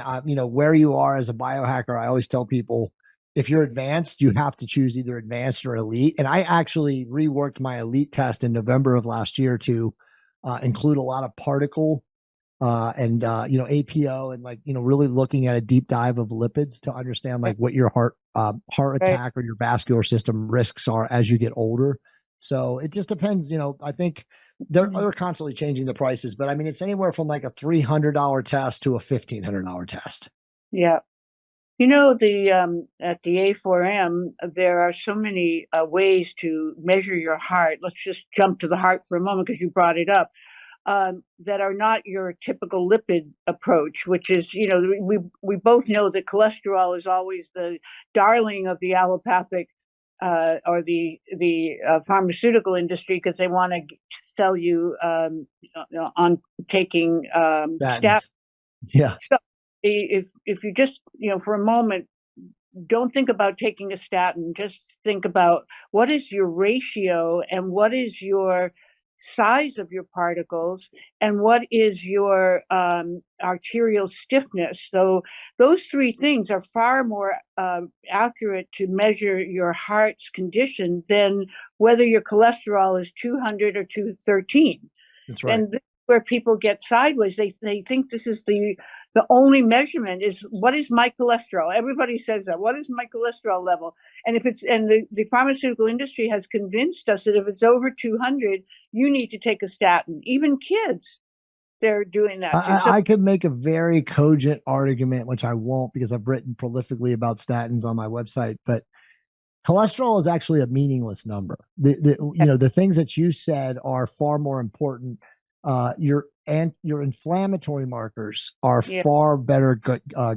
Speaker 2: where you are as a biohacker, I always tell people, if you're advanced, you have to choose either advanced or elite. And I actually reworked my elite test in November of last year to include a lot of particle and APO, and like really looking at a deep dive of lipids to understand
Speaker 1: Right.
Speaker 2: like what your heart
Speaker 1: Right.
Speaker 2: attack or your vascular system risks are as you get older. So it just depends. I think they're constantly changing the prices, but I mean it's anywhere from like a $300 test to a $1,500 test.
Speaker 1: Yeah. The at the A4M, there are so many ways to measure your heart. Let's just jump to the heart for a moment because you brought it up. That are not your typical lipid approach, which is, we both know that cholesterol is always the darling of the allopathic or the pharmaceutical industry because they want to sell you on taking statins.
Speaker 2: Statins. Yeah.
Speaker 1: So if you just for a moment don't think about taking a statin, just think about what is your ratio and what is your size of your particles and what is your arterial stiffness. So those three things are far more accurate to measure your heart's condition than whether your cholesterol is 200 or 213.
Speaker 2: That's right.
Speaker 1: And this is where people get sideways. They think this is the only measurement is what is my cholesterol. Everybody says that. What is my cholesterol level? And if it's and the pharmaceutical industry has convinced us that if it's over 200, you need to take a statin. Even kids, they're doing that too. So
Speaker 2: I could make a very cogent argument, which I won't because I've written prolifically about statins on my website, but cholesterol is actually a meaningless number. The things that you said are far more important. Your inflammatory markers are
Speaker 1: yeah,
Speaker 2: far better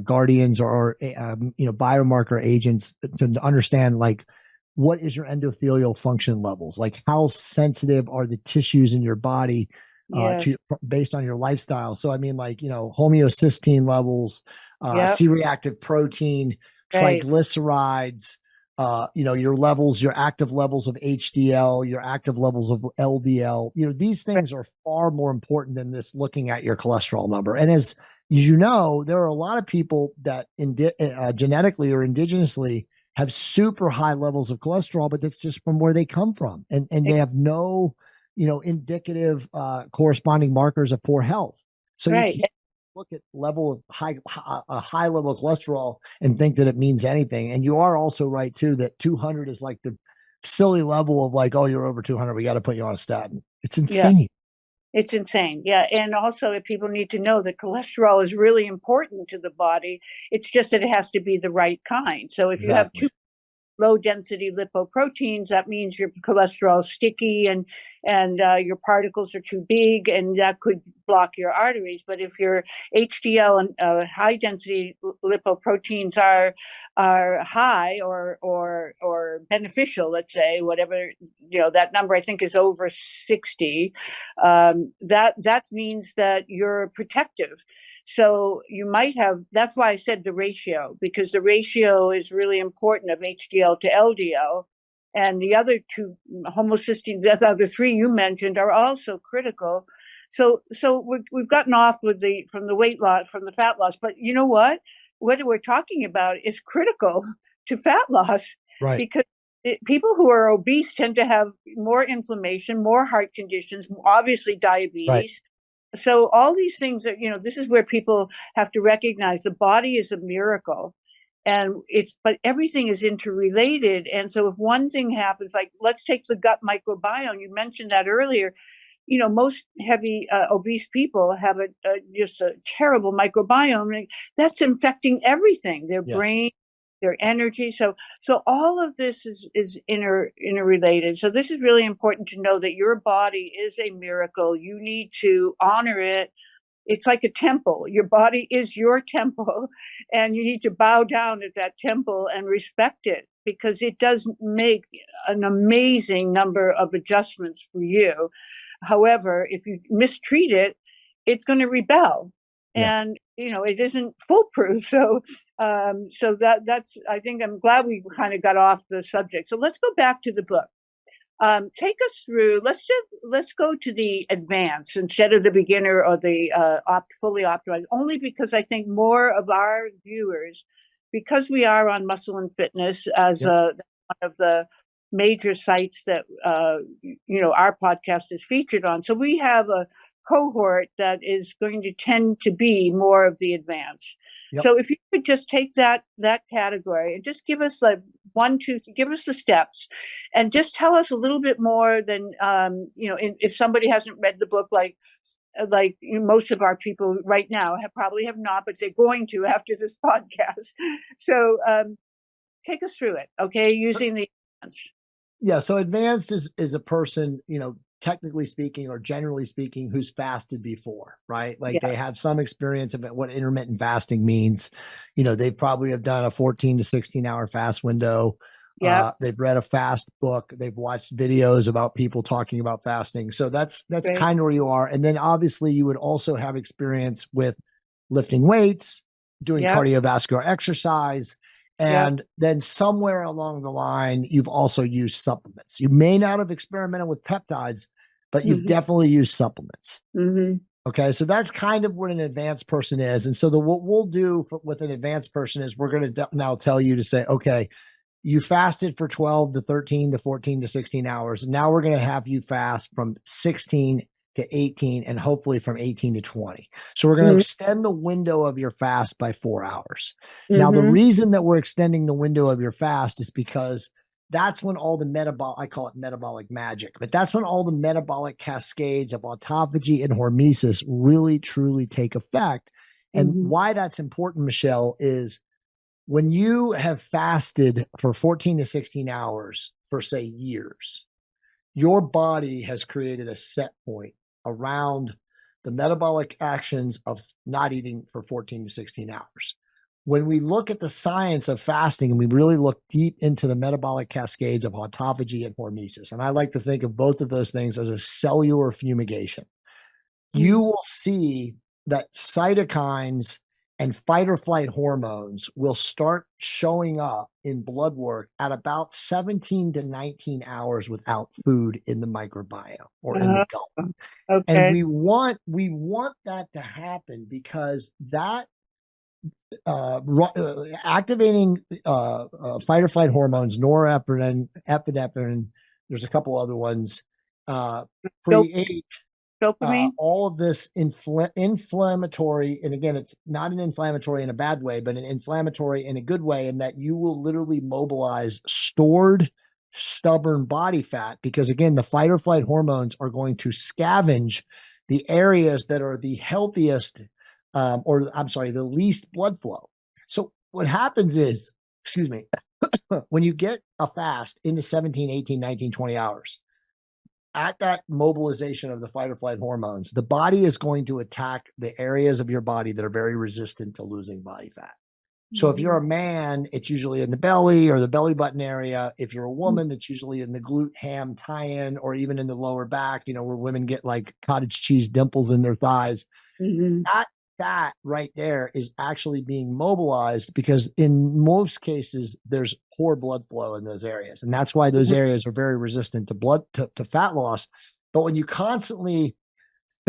Speaker 2: guardians or biomarker agents to understand like what is your endothelial function levels, like how sensitive are the tissues in your body
Speaker 1: yes,
Speaker 2: based on your lifestyle. So I mean, like homeocysteine levels,
Speaker 1: yeah,
Speaker 2: C-reactive protein,
Speaker 1: right,
Speaker 2: triglycerides, your active levels of HDL, your active levels of LDL. These
Speaker 1: right,
Speaker 2: things are far more important than this looking at your cholesterol number. And as you know, there are a lot of people that genetically or indigenously have super high levels of cholesterol, but that's just from where they come from, and they have no indicative corresponding markers of poor health. So you
Speaker 1: right.
Speaker 2: can't look at level of a high level of cholesterol and think that it means anything. And you are also right too that 200 is like the silly level of like, oh, you're over 200, we got to put you on a statin. It's
Speaker 1: Yeah.
Speaker 2: insane.
Speaker 1: It's insane. Yeah. And also, if people need to know that cholesterol is really important to the body, it's just that it has to be the right kind. So if you have
Speaker 2: Exactly.
Speaker 1: too low density lipoproteins, that means your cholesterol is sticky and your particles are too big, and that could block your arteries. But if your HDL and high density lipoproteins are high or beneficial, let's say whatever that number I think is over 60, that means that you're protective. So you might have, that's why I said the ratio, because the ratio is really important of HDL to LDL. And the other two, homocysteine, the other three you mentioned, are also critical. So we've gotten off with from the weight loss, from the fat loss, but you know what? What we're talking about is critical to fat loss,
Speaker 2: Right.
Speaker 1: because people who are obese tend to have more inflammation, more heart conditions, obviously
Speaker 2: Right.
Speaker 1: diabetes. So all these things are, this is where people have to recognize the body is a miracle, and but everything is interrelated. And so if one thing happens, like let's take the gut microbiome, you mentioned that earlier. Most heavy obese people have just a terrible microbiome, and that's infecting everything, their
Speaker 2: Yes.
Speaker 1: brain, their energy. So all of this is interrelated. So this is really important to know that your body is a miracle. You need to honor it. It's like a temple. Your body is your temple, and you need to bow down at that temple and respect it, because it does make an amazing number of adjustments for you. However, if you mistreat it, it's going to rebel,
Speaker 2: Yeah.
Speaker 1: and it isn't foolproof. So that's. I think I'm glad we kind of got off the subject. So let's go back to the book. Take us through. Let's go to the advanced instead of the beginner or the fully optimized. Only because I think more of our viewers, because we are on Muscle and Fitness as
Speaker 2: Yep.
Speaker 1: one of the major sites that our podcast is featured on. So we have a cohort that is going to tend to be more of the advanced.
Speaker 2: Yep.
Speaker 1: So if you could just take that category and just give us like give us the steps, and just tell us a little bit more than if somebody hasn't read the book, like most of our people right now probably have not, but they're going to after this podcast. So take us through it, okay, using the advanced.
Speaker 2: Yeah. So advanced is a person, technically speaking or generally speaking, who's fasted before, right? Like they have some experience of what intermittent fasting means. They probably have done a 14 to 16 hour fast window.
Speaker 1: Yeah.
Speaker 2: They've read a fast book. They've watched videos about people talking about fasting. So that's
Speaker 1: Right.
Speaker 2: kind of where you are. And then obviously you would also have experience with lifting weights, doing cardiovascular exercise. And then somewhere along the line, you've also used supplements. You may not have experimented with peptides, but you've definitely used supplements. Okay. So that's kind of what an advanced person is. And so what we'll do with an advanced person is we're going to now tell you to say, okay, you fasted for 12 to 13 to 14 to 16 hours. Now we're going to have you fast from 16 to 18 and hopefully from 18 to 20. So we're going to extend the window of your fast by 4 hours. Now, the reason that we're extending the window of your fast is because that's when all the I call it metabolic magic, but that's when all the metabolic cascades of autophagy and hormesis really, truly take effect. And why that's important, Michele, is when you have fasted for 14 to 16 hours for, say, years, your body has created a set point around the metabolic actions of not eating for 14 to 16 hours. When we look at the science of fasting and we really look deep into the metabolic cascades of autophagy and hormesis, and I like to think of both of those things as a cellular fumigation, you will see that cytokines and fight or flight hormones will start showing up in blood work at about 17 to 19 hours without food in the microbiome or in the gut.
Speaker 1: Okay.
Speaker 2: And we want that to happen because that activating fight or flight hormones, norepinephrine, epinephrine, there's a couple other ones, create
Speaker 1: dopamine.
Speaker 2: all of this inflammatory, and again, it's not an inflammatory in a bad way, but an inflammatory in a good way, in that you will literally mobilize stored, stubborn body fat, because again, the fight or flight hormones are going to scavenge the areas that are the healthiest, the least blood flow. So what happens is, when you get a fast into 17, 18, 19, 20 hours, at that mobilization of the fight or flight hormones, the body is going to attack the areas of your body that are very resistant to losing body fat. So if you're a man, it's usually in the belly or the belly button area. If you're a woman, it's usually in the glute ham tie-in, or even in the lower back, where women get like cottage cheese dimples in their thighs. That fat right there is actually being mobilized because in most cases there's poor blood flow in those areas, and that's why those areas are very resistant to fat loss. But when you constantly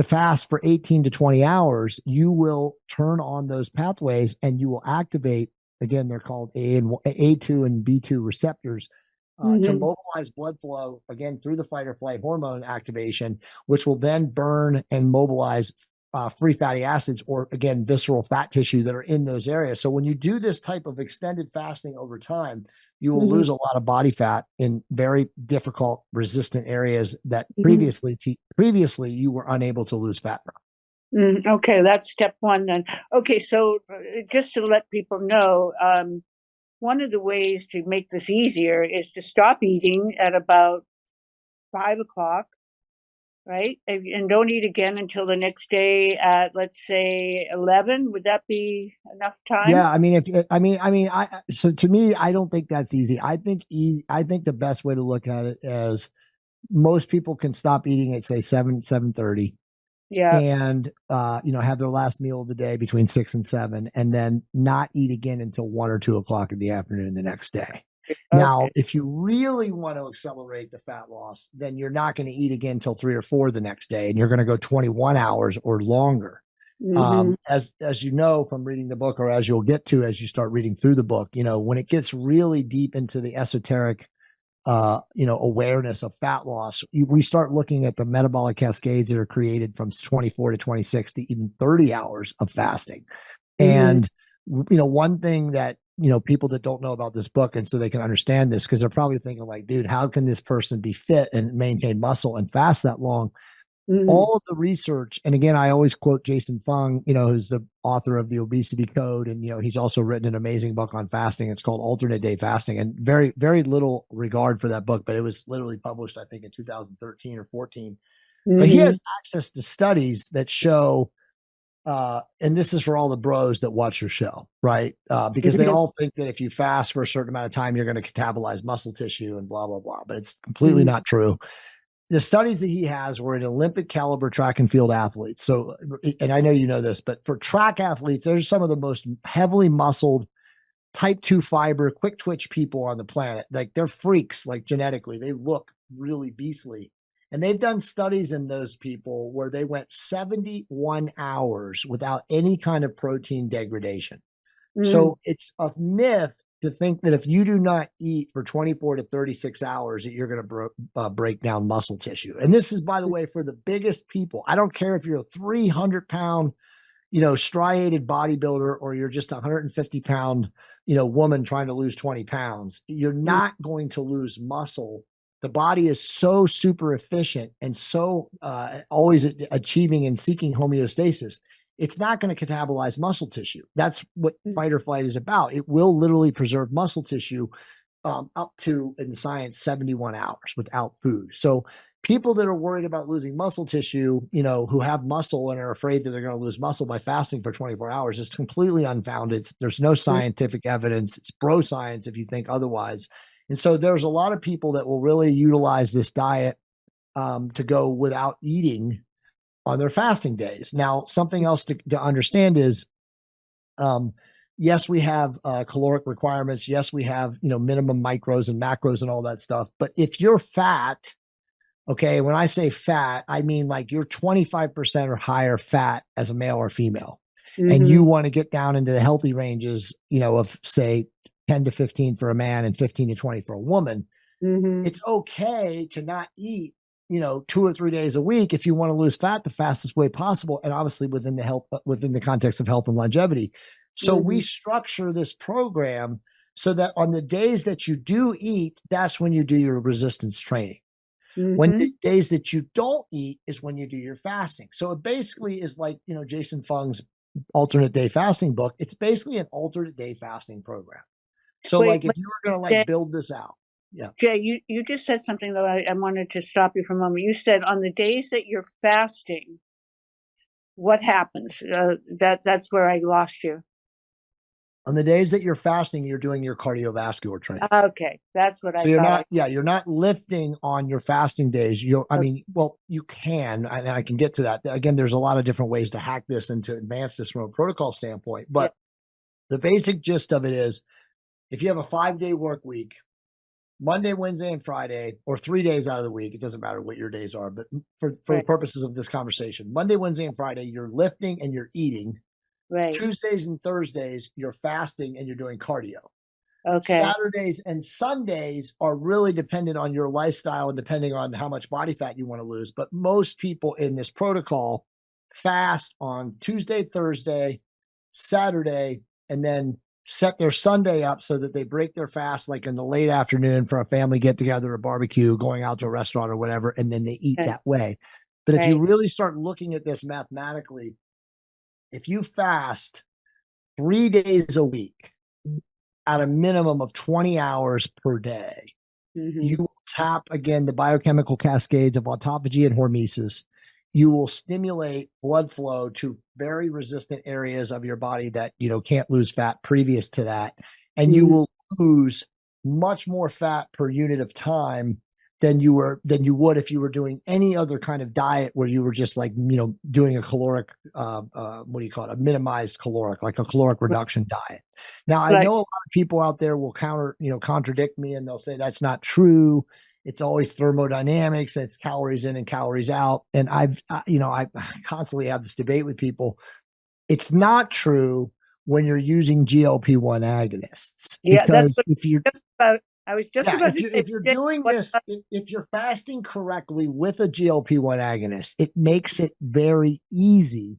Speaker 2: fast for 18 to 20 hours, you will turn on those pathways and you will activate, again, they're called A2 and B2 receptors, to mobilize blood flow again through the fight or flight hormone activation, which will then burn and mobilize free fatty acids, or again, visceral fat tissue that are in those areas. So when you do this type of extended fasting over time, you will lose a lot of body fat in very difficult, resistant areas that previously you were unable to lose fat from.
Speaker 1: Okay, that's step one then. Okay, so just to let people know, one of the ways to make this easier is to stop eating at about 5 o'clock, right? And don't eat again until the next day at, let's say, 11. Would that be enough time?
Speaker 2: Yeah, I mean, so to me, I don't think that's easy. I think the best way to look at it is most people can stop eating at say 7:30.
Speaker 1: Yeah.
Speaker 2: And have their last meal of the day between 6 and 7, and then not eat again until 1 or 2 o'clock in the afternoon the next day. Okay. Now, if you really want to accelerate the fat loss, then you're not going to eat again until 3 or 4 the next day, and you're going to go 21 hours or longer. As you know from reading the book, or as you'll get to as you start reading through the book, when it gets really deep into the esoteric awareness of fat loss, we start looking at the metabolic cascades that are created from 24 to 26 to even 30 hours of fasting. And, one thing that, people that don't know about this book, and so they can understand this, because they're probably thinking like, dude, how can this person be fit and maintain muscle and fast that long? All of the research, and again, I always quote Jason Fung, who's the author of the Obesity Code, and he's also written an amazing book on fasting. It's called Alternate Day Fasting, and very, very little regard for that book, but it was literally published, I think, in 2013 or 14. But he has access to studies that show, and this is for all the bros that watch your show, right? Because they all think that if you fast for a certain amount of time, you're going to catabolize muscle tissue and blah, blah, blah. But it's completely not true. The studies that he has were in Olympic caliber track and field athletes. So, and I know you know this, but for track athletes, there's some of the most heavily muscled type 2 fiber, quick twitch people on the planet. Like they're freaks, like genetically, they look really beastly. And they've done studies in those people where they went 71 hours without any kind of protein degradation. So it's a myth to think that if you do not eat for 24 to 36 hours, that you're going to break down muscle tissue. And this is, by the way, for the biggest people. I don't care if you're a 300-pound, striated bodybuilder, or you're just a 150-pound, woman trying to lose 20 pounds. You're not going to lose muscle. The body is so super efficient and so always achieving and seeking homeostasis. It's not going to catabolize muscle tissue. That's what fight or flight is about. It will literally preserve muscle tissue up to, in science, 71 hours without food. So people that are worried about losing muscle tissue, who have muscle and are afraid that they're going to lose muscle by fasting for 24 hours, is completely unfounded. There's no scientific evidence. It's bro science if you think otherwise. And so there's a lot of people that will really utilize this diet to go without eating on their fasting days. Now, something else to understand is, yes, we have caloric requirements. Yes, we have, minimum micros and macros and all that stuff. But if you're fat, okay, when I say fat, I mean like you're 25% or higher fat as a male or female, and you want to get down into the healthy ranges, of say 10 to 15 for a man and 15 to 20 for a woman. It's okay to not eat 2 or 3 days a week if you want to lose fat the fastest way possible, and obviously within the context of health and longevity. So we structure this program so that on the days that you do eat, that's when you do your resistance training. When the days that you don't eat is when you do your fasting. So it basically is like, Jason Fung's Alternate Day Fasting book. It's basically an alternate day fasting program. So if you were going to build this out. Yeah.
Speaker 1: Jay, you just said something that I wanted to stop you for a moment. You said on the days that you're fasting, what happens? That's where I lost you.
Speaker 2: On the days that you're fasting, you're doing your cardiovascular training.
Speaker 1: Okay, that's what
Speaker 2: So
Speaker 1: I
Speaker 2: you're
Speaker 1: thought.
Speaker 2: not, yeah, you're not lifting on your fasting days. I mean, well, you can, and I can get to that. Again, there's a lot of different ways to hack this and to advance this from a protocol standpoint.
Speaker 1: Yeah,
Speaker 2: But the basic gist of it is if you have a 5-day work week, Monday, Wednesday, and Friday, or 3 days out of the week, it doesn't matter what your days are, but for the
Speaker 1: right,
Speaker 2: purposes of this conversation, Monday, Wednesday, and Friday, you're lifting and you're eating.
Speaker 1: right.
Speaker 2: Tuesdays and Thursdays, you're fasting and you're doing cardio.
Speaker 1: Okay,
Speaker 2: Saturdays and Sundays are really dependent on your lifestyle and depending on how much body fat you want to lose. But most people in this protocol fast on Tuesday, Thursday, Saturday, and then set their Sunday up so that they break their fast like in the late afternoon for a family get together, a barbecue, going out to a restaurant or whatever, and then they eat
Speaker 1: okay,
Speaker 2: that way. But if you
Speaker 1: right.
Speaker 2: really start looking at this mathematically, if you fast 3 days a week at a minimum of 20 hours per day,
Speaker 1: Mm-hmm.
Speaker 2: you will tap again the biochemical cascades of autophagy and hormesis. You will stimulate blood flow to very resistant areas of your body that can't lose fat previous to that, and you
Speaker 1: Mm-hmm.
Speaker 2: will lose much more fat per unit of time than you would if you were doing any other kind of diet where you were just like doing a caloric what do you call it, a minimized caloric, like a caloric reduction diet. Now I
Speaker 1: Right.
Speaker 2: know a lot of people out there will contradict me, and they'll say that's not true. It's always thermodynamics. It's calories in and calories out. And I constantly have this debate with people. It's not true when you're using GLP-1 agonists,
Speaker 1: Yeah, that's
Speaker 2: because
Speaker 1: what
Speaker 2: if you're
Speaker 1: just about. I was just
Speaker 2: yeah,
Speaker 1: about
Speaker 2: if
Speaker 1: to
Speaker 2: you're
Speaker 1: say,
Speaker 2: if you're
Speaker 1: Jay,
Speaker 2: doing
Speaker 1: what
Speaker 2: this, if you're fasting correctly with a GLP-1 agonist, it makes it very easy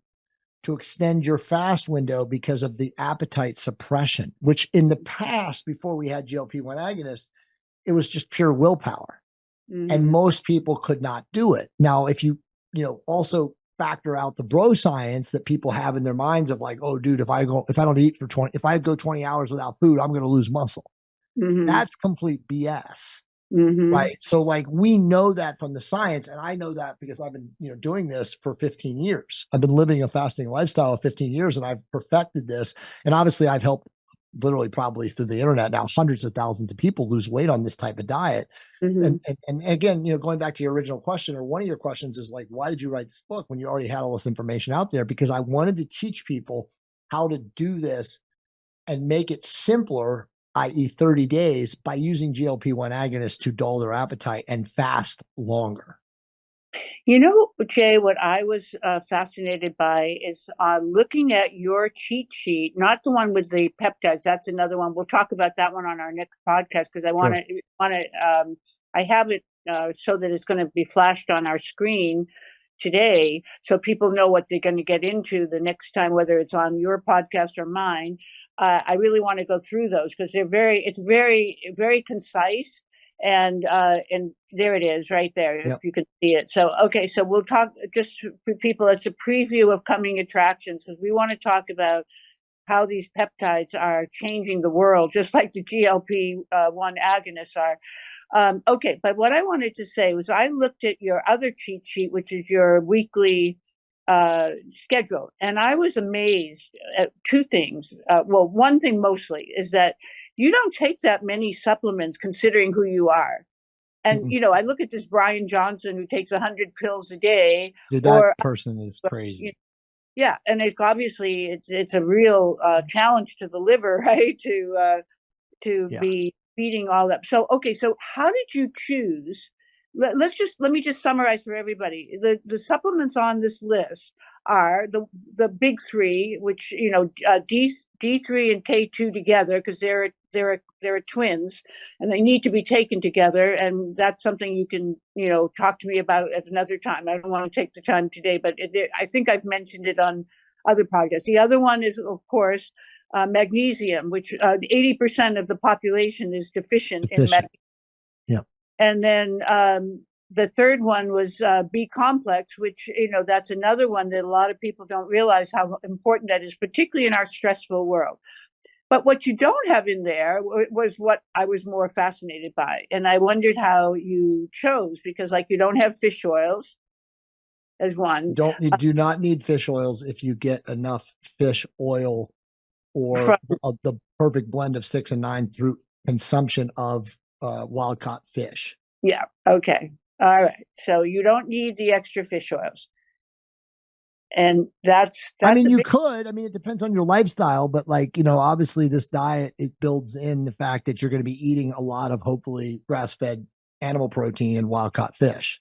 Speaker 2: to extend your fast window because of the appetite suppression, which in the past, before we had GLP-1 agonists, it was just pure willpower. And
Speaker 1: mm-hmm.
Speaker 2: most people could not do it. Now, if also factor out the bro science that people have in their minds of like, oh, dude, if I don't eat for 20, if I go 20 hours without food, I'm going to lose muscle.
Speaker 1: Mm-hmm.
Speaker 2: That's complete BS.
Speaker 1: Mm-hmm.
Speaker 2: Right. So like we know that from the science, and I know that because I've been, doing this for 15 years. I've been living a fasting lifestyle of 15 years and I've perfected this. And obviously I've helped literally probably through the internet now hundreds of thousands of people lose weight on this type of diet.
Speaker 1: Mm-hmm.
Speaker 2: And again, going back to your original question, or one of your questions is like, why did you write this book when you already had all this information out there? Because I wanted to teach people how to do this and make it simpler, i.e., 30 days, by using GLP-1 agonists to dull their appetite and fast longer.
Speaker 1: Jay, what I was fascinated by is looking at your cheat sheet, not the one with the peptides. That's another one. We'll talk about that one on our next podcast because I want
Speaker 2: Sure.
Speaker 1: to I have it so that it's going to be flashed on our screen today, so people know what they're going to get into the next time, whether it's on your podcast or mine. I really want to go through those because it's very, very concise, and there it is right there if
Speaker 2: Yep.
Speaker 1: you can see it. So okay, so we'll talk just for people. It's a preview of coming attractions because we want to talk about how these peptides are changing the world, just like the GLP-1 agonists are. Okay, but what I wanted to say was I looked at your other cheat sheet, which is your weekly schedule, and I was amazed at two things. Well, one thing mostly is that you don't take that many supplements considering who you are. And
Speaker 2: Mm-mm.
Speaker 1: I look at this Brian Johnson who takes 100 pills a day,
Speaker 2: Dude, that
Speaker 1: or
Speaker 2: person is crazy.
Speaker 1: yeah, and obviously it's a real challenge to the liver, right? To
Speaker 2: Yeah.
Speaker 1: be feeding all that. So okay, so how did you choose? Let me just summarize for everybody. The supplements on this list are the big three, which D3 and K2 together because they're twins, and they need to be taken together. And that's something you can talk to me about at another time. I don't want to take the time today, but I think I've mentioned it on other podcasts. The other one is, of course, magnesium, which 80% of the population is deficient in magnesium.
Speaker 2: Efficient. Yeah.
Speaker 1: And then the third one was B complex, which, that's another one that a lot of people don't realize how important that is, particularly in our stressful world. But what you don't have in there was what I was more fascinated by. And I wondered how you chose, because like you don't have fish oils as one.
Speaker 2: You do not need fish oils if you get enough fish oil or the perfect blend of 6 and 9 through consumption of wild caught fish.
Speaker 1: Yeah. Okay. All right. So you don't need the extra fish oils. And that's
Speaker 2: I mean,
Speaker 1: a
Speaker 2: you
Speaker 1: big,
Speaker 2: could. I mean, it depends on your lifestyle, but like, obviously this diet, it builds in the fact that you're going to be eating a lot of hopefully grass fed animal protein and wild caught fish.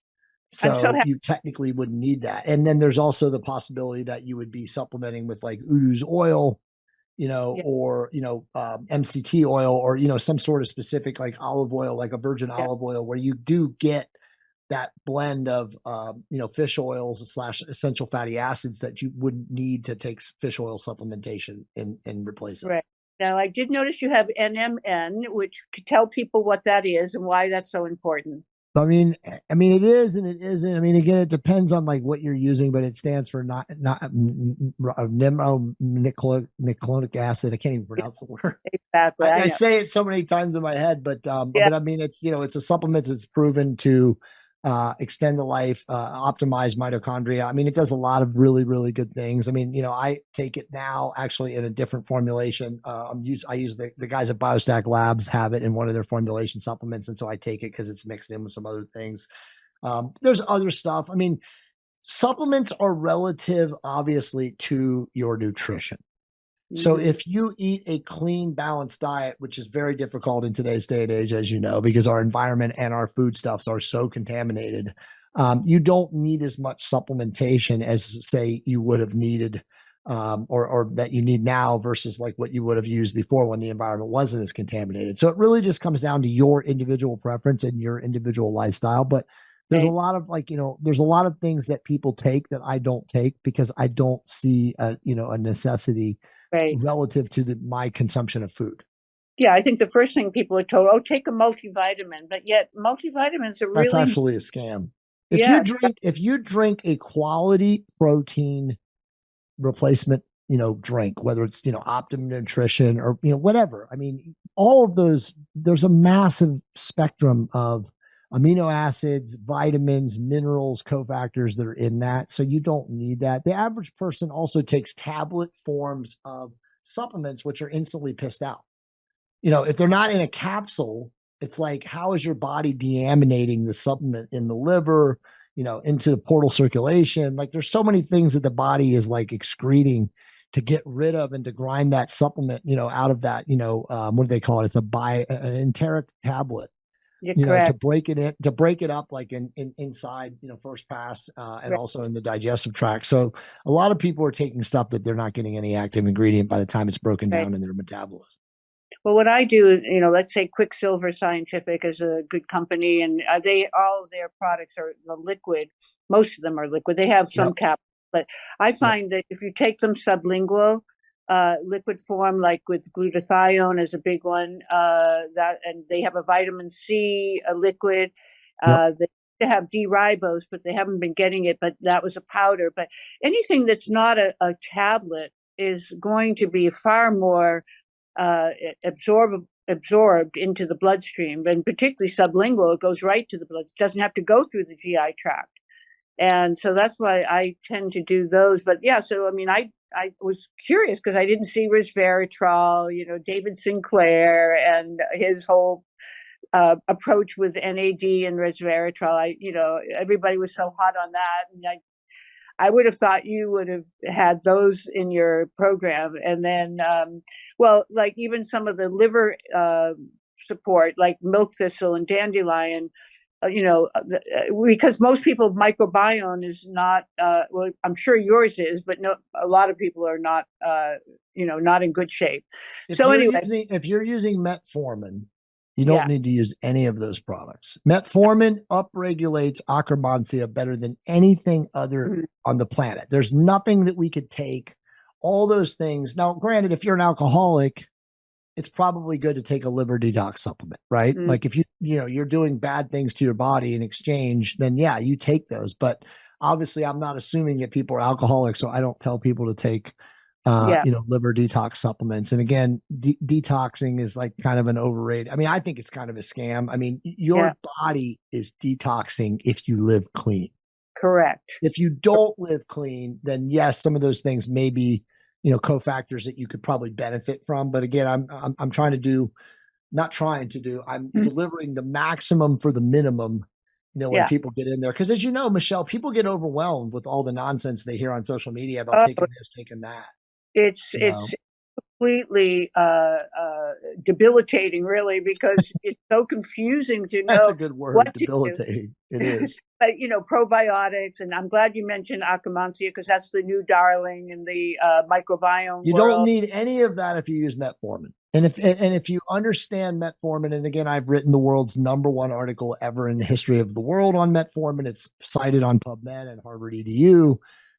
Speaker 1: I'm so
Speaker 2: So
Speaker 1: happy.
Speaker 2: you technically wouldn't need that. And then there's also the possibility that you would be supplementing with like Udu's oil,
Speaker 1: Yeah,
Speaker 2: or, MCT oil, or, some sort of specific like olive oil, like a virgin
Speaker 1: yeah,
Speaker 2: olive oil, where you do get that blend of, fish oils / essential fatty acids that you wouldn't need to take fish oil supplementation and replace it.
Speaker 1: right. Now, I did notice you have NMN, which could tell people what that is and why that's so important.
Speaker 2: I mean, it is and it isn't. I mean, again, it depends on like what you're using, but it stands for not nucleic acid. I can't even pronounce the word.
Speaker 1: Exactly. I
Speaker 2: I
Speaker 1: know.
Speaker 2: say it so many times in my head, but
Speaker 1: Yeah,
Speaker 2: I mean, it's a supplement that's proven to extend the life, optimize mitochondria. I mean, it does a lot of really, really good things. I mean, I take it now actually in a different formulation. I use the guys at BioStack Labs have it in one of their formulation supplements, and so I take it because it's mixed in with some other things. There's other stuff. I mean, supplements are relative, obviously, to your nutrition. So
Speaker 1: hmm
Speaker 2: if you eat a clean, balanced diet, which is very difficult in today's day and age, as you know, because our environment and our foodstuffs are so contaminated, you don't need as much supplementation as, say, you would have needed, or that you need now versus like what you would have used before when the environment wasn't as contaminated. So it really just comes down to your individual preference and your individual lifestyle. But there's a
Speaker 1: right,
Speaker 2: lot of there's a lot of things that people take that I don't take because I don't see a necessity
Speaker 1: right.
Speaker 2: relative to my consumption of food.
Speaker 1: Yeah, I think the first thing people are told, oh, take a multivitamin, but yet multivitamins are
Speaker 2: That's
Speaker 1: really,
Speaker 2: actually a scam.
Speaker 1: yeah,
Speaker 2: If you drink a quality protein replacement, drink, whether it's, Optimum Nutrition or, whatever. I mean, all of those, there's a massive spectrum of amino acids, vitamins, minerals, cofactors that are in that. So you don't need that. The average person also takes tablet forms of supplements, which are instantly pissed out. If they're not in a capsule, it's like, how is your body deaminating the supplement in the liver, into the portal circulation? Like, there's so many things that the body is like excreting to get rid of and to grind that supplement, out of that, what do they call it? It's an enteric tablet,
Speaker 1: you're
Speaker 2: to
Speaker 1: correct.
Speaker 2: break it up like inside, first pass, and
Speaker 1: Right,
Speaker 2: also in the digestive tract. So a lot of people are taking stuff that they're not getting any active ingredient by the time it's broken
Speaker 1: right.
Speaker 2: down in their metabolism.
Speaker 1: Well, what I do is, let's say Quicksilver Scientific is a good company, and all of their products are the liquid. Most of them are liquid. They have some
Speaker 2: Yep.
Speaker 1: cap, but I
Speaker 2: Yep.
Speaker 1: find that if you take them sublingual, liquid form, like with glutathione is a big one. And they have a vitamin C, a liquid.
Speaker 2: Yep.
Speaker 1: They have D-ribose, but they haven't been getting it. But that was a powder. But anything that's not a tablet is going to be far more uh, absorbed into the bloodstream, and particularly sublingual, it goes right to the blood. It doesn't have to go through the GI tract, and so that's why I tend to do those. But yeah, so I mean, I was curious because I didn't see resveratrol, David Sinclair and his whole approach with NAD and resveratrol. Everybody was so hot on that, and I would have thought you would have had those in your program. And then, well, like even some of the liver support, like milk thistle and dandelion, because most people microbiome is not, well, I'm sure yours is, but no, a lot of people are not, not in good shape. So anyway,
Speaker 2: If you're using metformin, you don't
Speaker 1: yeah,
Speaker 2: need to use any of those products. Metformin upregulates akkermansia better than anything other
Speaker 1: mhm,
Speaker 2: on the planet. There's nothing that we could take. All those things. Now, granted, if you're an alcoholic, it's probably good to take a liver detox supplement, right?
Speaker 1: mhm,
Speaker 2: Like if you're doing bad things to your body in exchange, then yeah, you take those. But obviously, I'm not assuming that people are alcoholics, so I don't tell people to take
Speaker 1: yeah,
Speaker 2: liver detox supplements. And again, detoxing is like kind of an overrated. I mean, I think it's kind of a scam. I mean,
Speaker 1: yeah,
Speaker 2: your body is detoxing if you live clean.
Speaker 1: correct.
Speaker 2: If you don't live clean, then yes, some of those things maybe cofactors that you could probably benefit from. But again, I'm trying to do, not trying to do, I'm delivering the maximum for the minimum, when
Speaker 1: Yeah.
Speaker 2: people get in there. Because as you know, Michelle, people get overwhelmed with all the nonsense they hear on social media about
Speaker 1: Oh,
Speaker 2: taking this, taking that.
Speaker 1: it's
Speaker 2: You know,
Speaker 1: completely debilitating, really, because it's so confusing to
Speaker 2: that's a
Speaker 1: know
Speaker 2: good word,
Speaker 1: what to do.
Speaker 2: debilitating. It is.
Speaker 1: But probiotics, and I'm glad you mentioned Akkermansia because that's the new darling in the microbiome
Speaker 2: You don't
Speaker 1: world.
Speaker 2: need any of that if you use metformin. And if you understand metformin, and again, I've written the world's #1 article ever in the history of the world on metformin. It's cited on PubMed and Harvard EDU.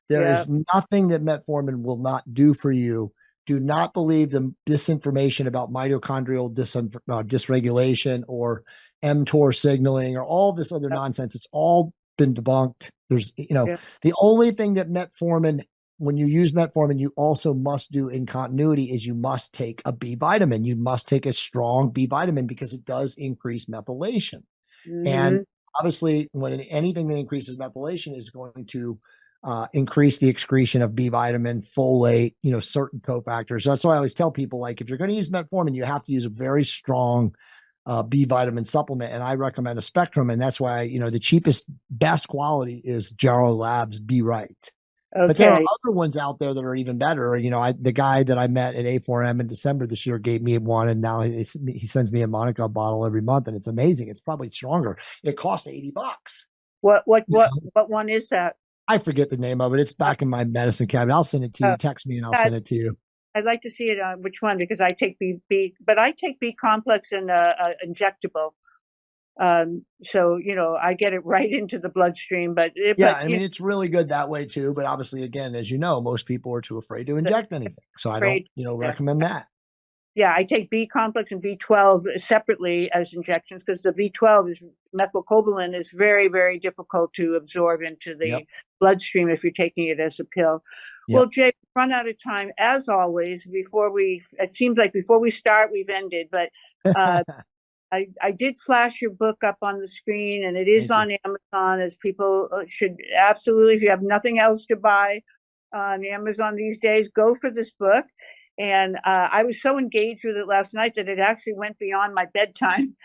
Speaker 2: There
Speaker 1: Yeah.
Speaker 2: is nothing that metformin will not do for you. Do not believe the disinformation about mitochondrial dysregulation or mTOR signaling or all this other nonsense. It's all been debunked. There's,
Speaker 1: Yeah.
Speaker 2: the only thing that metformin, when you use metformin, you also must do in continuity is you must take a B vitamin. You must take a strong B vitamin because it does increase methylation. And
Speaker 1: Mm-hmm.
Speaker 2: obviously, when anything that increases methylation is going to increase the excretion of B vitamin, folate, certain cofactors. That's why I always tell people, like, if you're going to use metformin, you have to use a very strong B vitamin supplement. And I recommend a Spectrum. And that's why, the cheapest, best quality is Jarrow Labs Be Right. But there are
Speaker 1: Okay.
Speaker 2: other ones out there that are even better. The guy that I met at A4M in December this year gave me one, and now he sends me a Monaco bottle every month, and it's amazing. It's probably stronger. It costs $80.
Speaker 1: What one is that?
Speaker 2: I forget the name of it. It's
Speaker 1: Uh,
Speaker 2: back in my medicine cabinet. I'll send it to you.
Speaker 1: uh,
Speaker 2: Text me, and I'll
Speaker 1: I'd,
Speaker 2: send it to you.
Speaker 1: I'd like to see it on which one because I take but I take B complex and injectable. So I get it right into the bloodstream.
Speaker 2: Yeah, I mean, it's really good that way too. But obviously, again, as you know, most people are too afraid to inject anything, so I don't,
Speaker 1: afraid.
Speaker 2: recommend that.
Speaker 1: Yeah, I take B complex and B12 separately as injections because the B12 is methylcobalamin is very, very difficult to absorb into
Speaker 2: Yep.
Speaker 1: the bloodstream if you're taking it as a pill. Well,
Speaker 2: Yep.
Speaker 1: Jay, we've run out of time as always. It seems like before we start, we've ended, but uh, I did flash your book up on the screen and it is
Speaker 2: Thank you.
Speaker 1: on Amazon, as people should absolutely, if you have nothing else to buy on Amazon these days, go for this book. And I was so engaged with it last night that it actually went beyond my bedtime.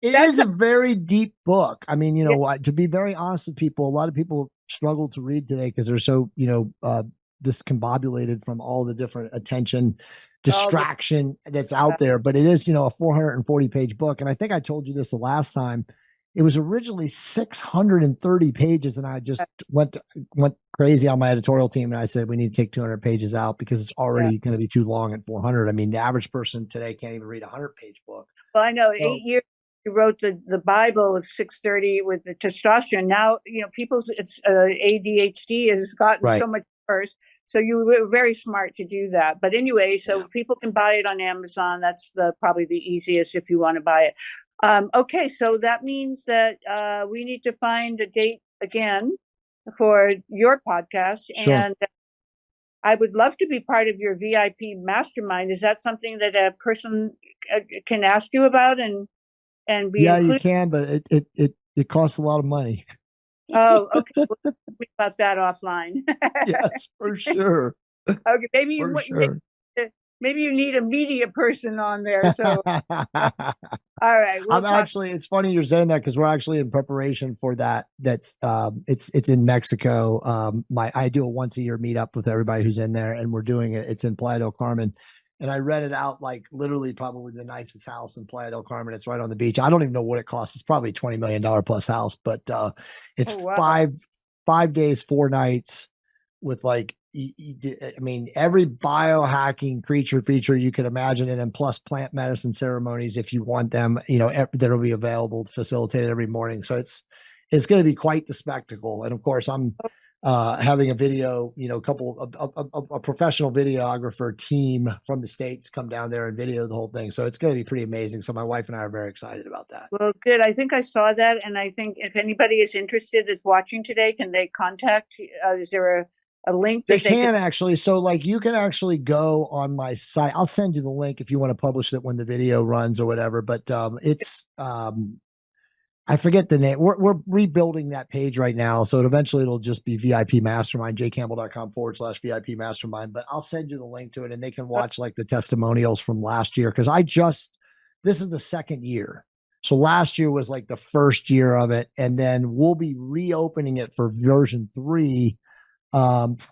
Speaker 2: It
Speaker 1: That's
Speaker 2: is a very deep book. I mean,
Speaker 1: yeah,
Speaker 2: to be very honest with people, a lot of people struggle to read today because they're so, discombobulated from all the different attention
Speaker 1: all the
Speaker 2: distraction that's out there. But it is, a 440-page book. And I think I told you this the last time. It was originally 630 pages, and I just went crazy on my editorial team, and I said we need to take 200 pages out because it's already going to be too long at 400. I mean, the average person today can't even read a 100-page book.
Speaker 1: Well, I know
Speaker 2: So,
Speaker 1: 8 years you wrote the Bible with 630 with the testosterone. Now, people's ADHD has gotten
Speaker 2: right.
Speaker 1: so much worse. So you were very smart to do that. But anyway, so people can buy it on Amazon. That's probably the easiest if you want to buy it. Okay, so that means that we need to find a date again for your podcast.
Speaker 2: Sure.
Speaker 1: And I would love to be part of your VIP mastermind. Is that something that a person can ask you about and be
Speaker 2: Yeah, you
Speaker 1: included?
Speaker 2: can, but it costs a lot of money.
Speaker 1: Oh, okay. We'll talk about that offline.
Speaker 2: Yes, for sure.
Speaker 1: Okay,
Speaker 2: For sure.
Speaker 1: maybe you need a media person on there. So, all right, we'll
Speaker 2: I'm
Speaker 1: talk.
Speaker 2: actually, it's funny you're saying that because we're actually in preparation for that. It's in Mexico. I do a once a year meetup with everybody who's in there, and we're doing it. It's in Playa del Carmen. And I rented out like literally probably the nicest house in Playa del Carmen. It's right on the beach. I don't even know what it costs. It's probably $20 million plus house, but it's
Speaker 1: Oh, wow.
Speaker 2: 5 days, 4 nights with like, I mean, every biohacking creature feature you could imagine, and then plus plant medicine ceremonies if you want them, that'll be available facilitated every morning. So it's going to be quite the spectacle. And of course, I'm having a video, a professional videographer team from the States come down there and video the whole thing. So it's going to be pretty amazing. So my wife and I are very excited about that.
Speaker 1: Well, good. I think I saw that, and I think if anybody is interested that's watching today, can they contact? Is there a link
Speaker 2: They
Speaker 1: that they
Speaker 2: can actually. So like you can actually go on my site. I'll send you the link if you want to publish it when the video runs or whatever. But I I forget the name. We're rebuilding that page right now. So eventually it'll just be VIP Mastermind, jcampbell.com/VIP Mastermind. But I'll send you the link to it and they can watch like the testimonials from last year. Cause this is the second year. So last year was like the first year of it. And then we'll be reopening it for version 3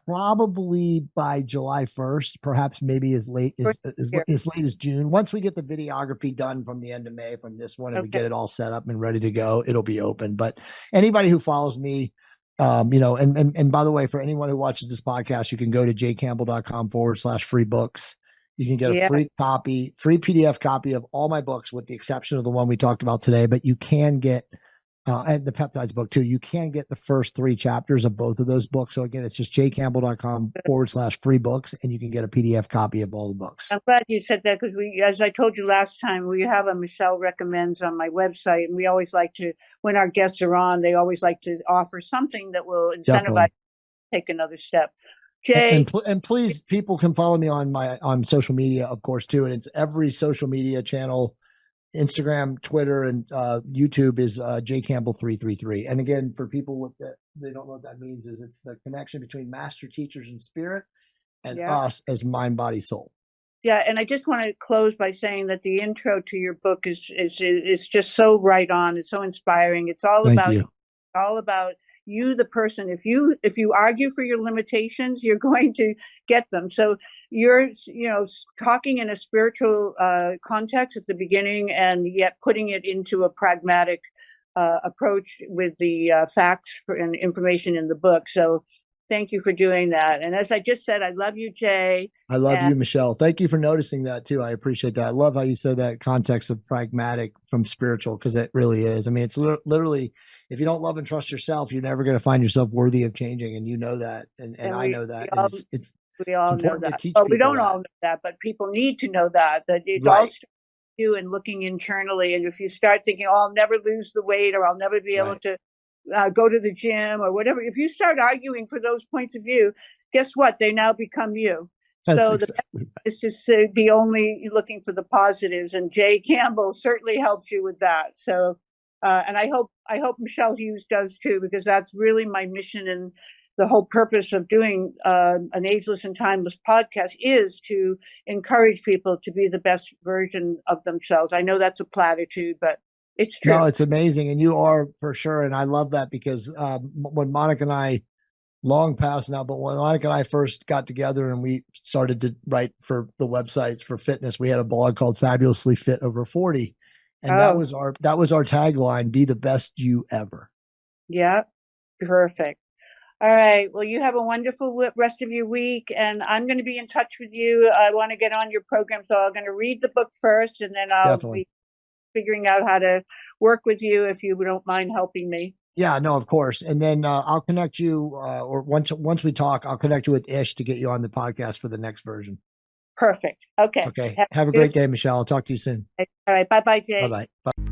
Speaker 2: probably by July 1st, perhaps maybe as late as June. Once we get the videography done from the end of May from this one and we get it all set up and ready to go, it'll be open. But anybody who follows me, and by the way, for anyone who watches this podcast, you can go to jcampbell.com/free books. You can get a free PDF copy of all my books with the exception of the one we talked about today, but you can get and the peptides book too. You can get the first 3 chapters of both of those books. So again, it's just jcampbell.com/free books, and you can get a PDF copy of all the books.
Speaker 1: I'm glad you said that because as I told you last time, we have a Michele Recommends on my website, and we always like to, when our guests are on, they always like to offer something that will incentivize to take another step. Jay,
Speaker 2: and please, people can follow me on social media, of course, too, and it's every social media channel. Instagram, Twitter, and YouTube is jcampbell333. And again, for people with that, they don't know what that means, is it's the connection between master teachers and spirit and us as mind, body, soul.
Speaker 1: Yeah, and I just want to close by saying that the intro to your book is just so right on. It's so inspiring. It's all about you, the person. If you argue for your limitations, you're going to get them. So you're talking in a spiritual context at the beginning, and yet putting it into a pragmatic approach with the facts and information in the book. So thank you for doing that. And as I just said, I love you, Jay.
Speaker 2: I love you, Michele. Thank you for noticing that too. I appreciate that. I love how you said that context of pragmatic from spiritual, because it really is. I mean, it's literally, if you don't love and trust yourself, you're never going to find yourself worthy of changing. And you know that. And I know that.
Speaker 1: We all know that. Well, we don't all know that, but people need to know that it's all you and looking internally. And if you start thinking, oh, I'll never lose the weight, or I'll never be able to go to the gym or whatever, if you start arguing for those points of view, guess what? They now become you. So the best is just to be only looking for the positives. And Jay Campbell certainly helps you with that. So, and I hope Michele Hughes does too, because that's really my mission, and the whole purpose of doing an Ageless and Timeless podcast is to encourage people to be the best version of themselves. I know that's a platitude, but it's true.
Speaker 2: No, it's amazing. And you are, for sure. And I love that, because when Monica and I, long past now, but when Monica and I first got together and we started to write for the websites for fitness, we had a blog called Fabulously Fit Over 40. And that was our tagline: be the best you ever.
Speaker 1: Yeah. Perfect. All right. Well, you have a wonderful rest of your week, and I'm going to be in touch with you. I want to get on your program, so I'm going to read the book first, and then I'll be figuring out how to work with you if you don't mind helping me.
Speaker 2: Yeah, no, of course. And then I'll connect you, or once we talk, I'll connect you with Ish to get you on the podcast for the next version.
Speaker 1: Perfect. Okay.
Speaker 2: Okay. Have a great day, Michele. I'll talk to you soon.
Speaker 1: All right. Bye-bye, Jay.
Speaker 2: Bye-bye. Bye.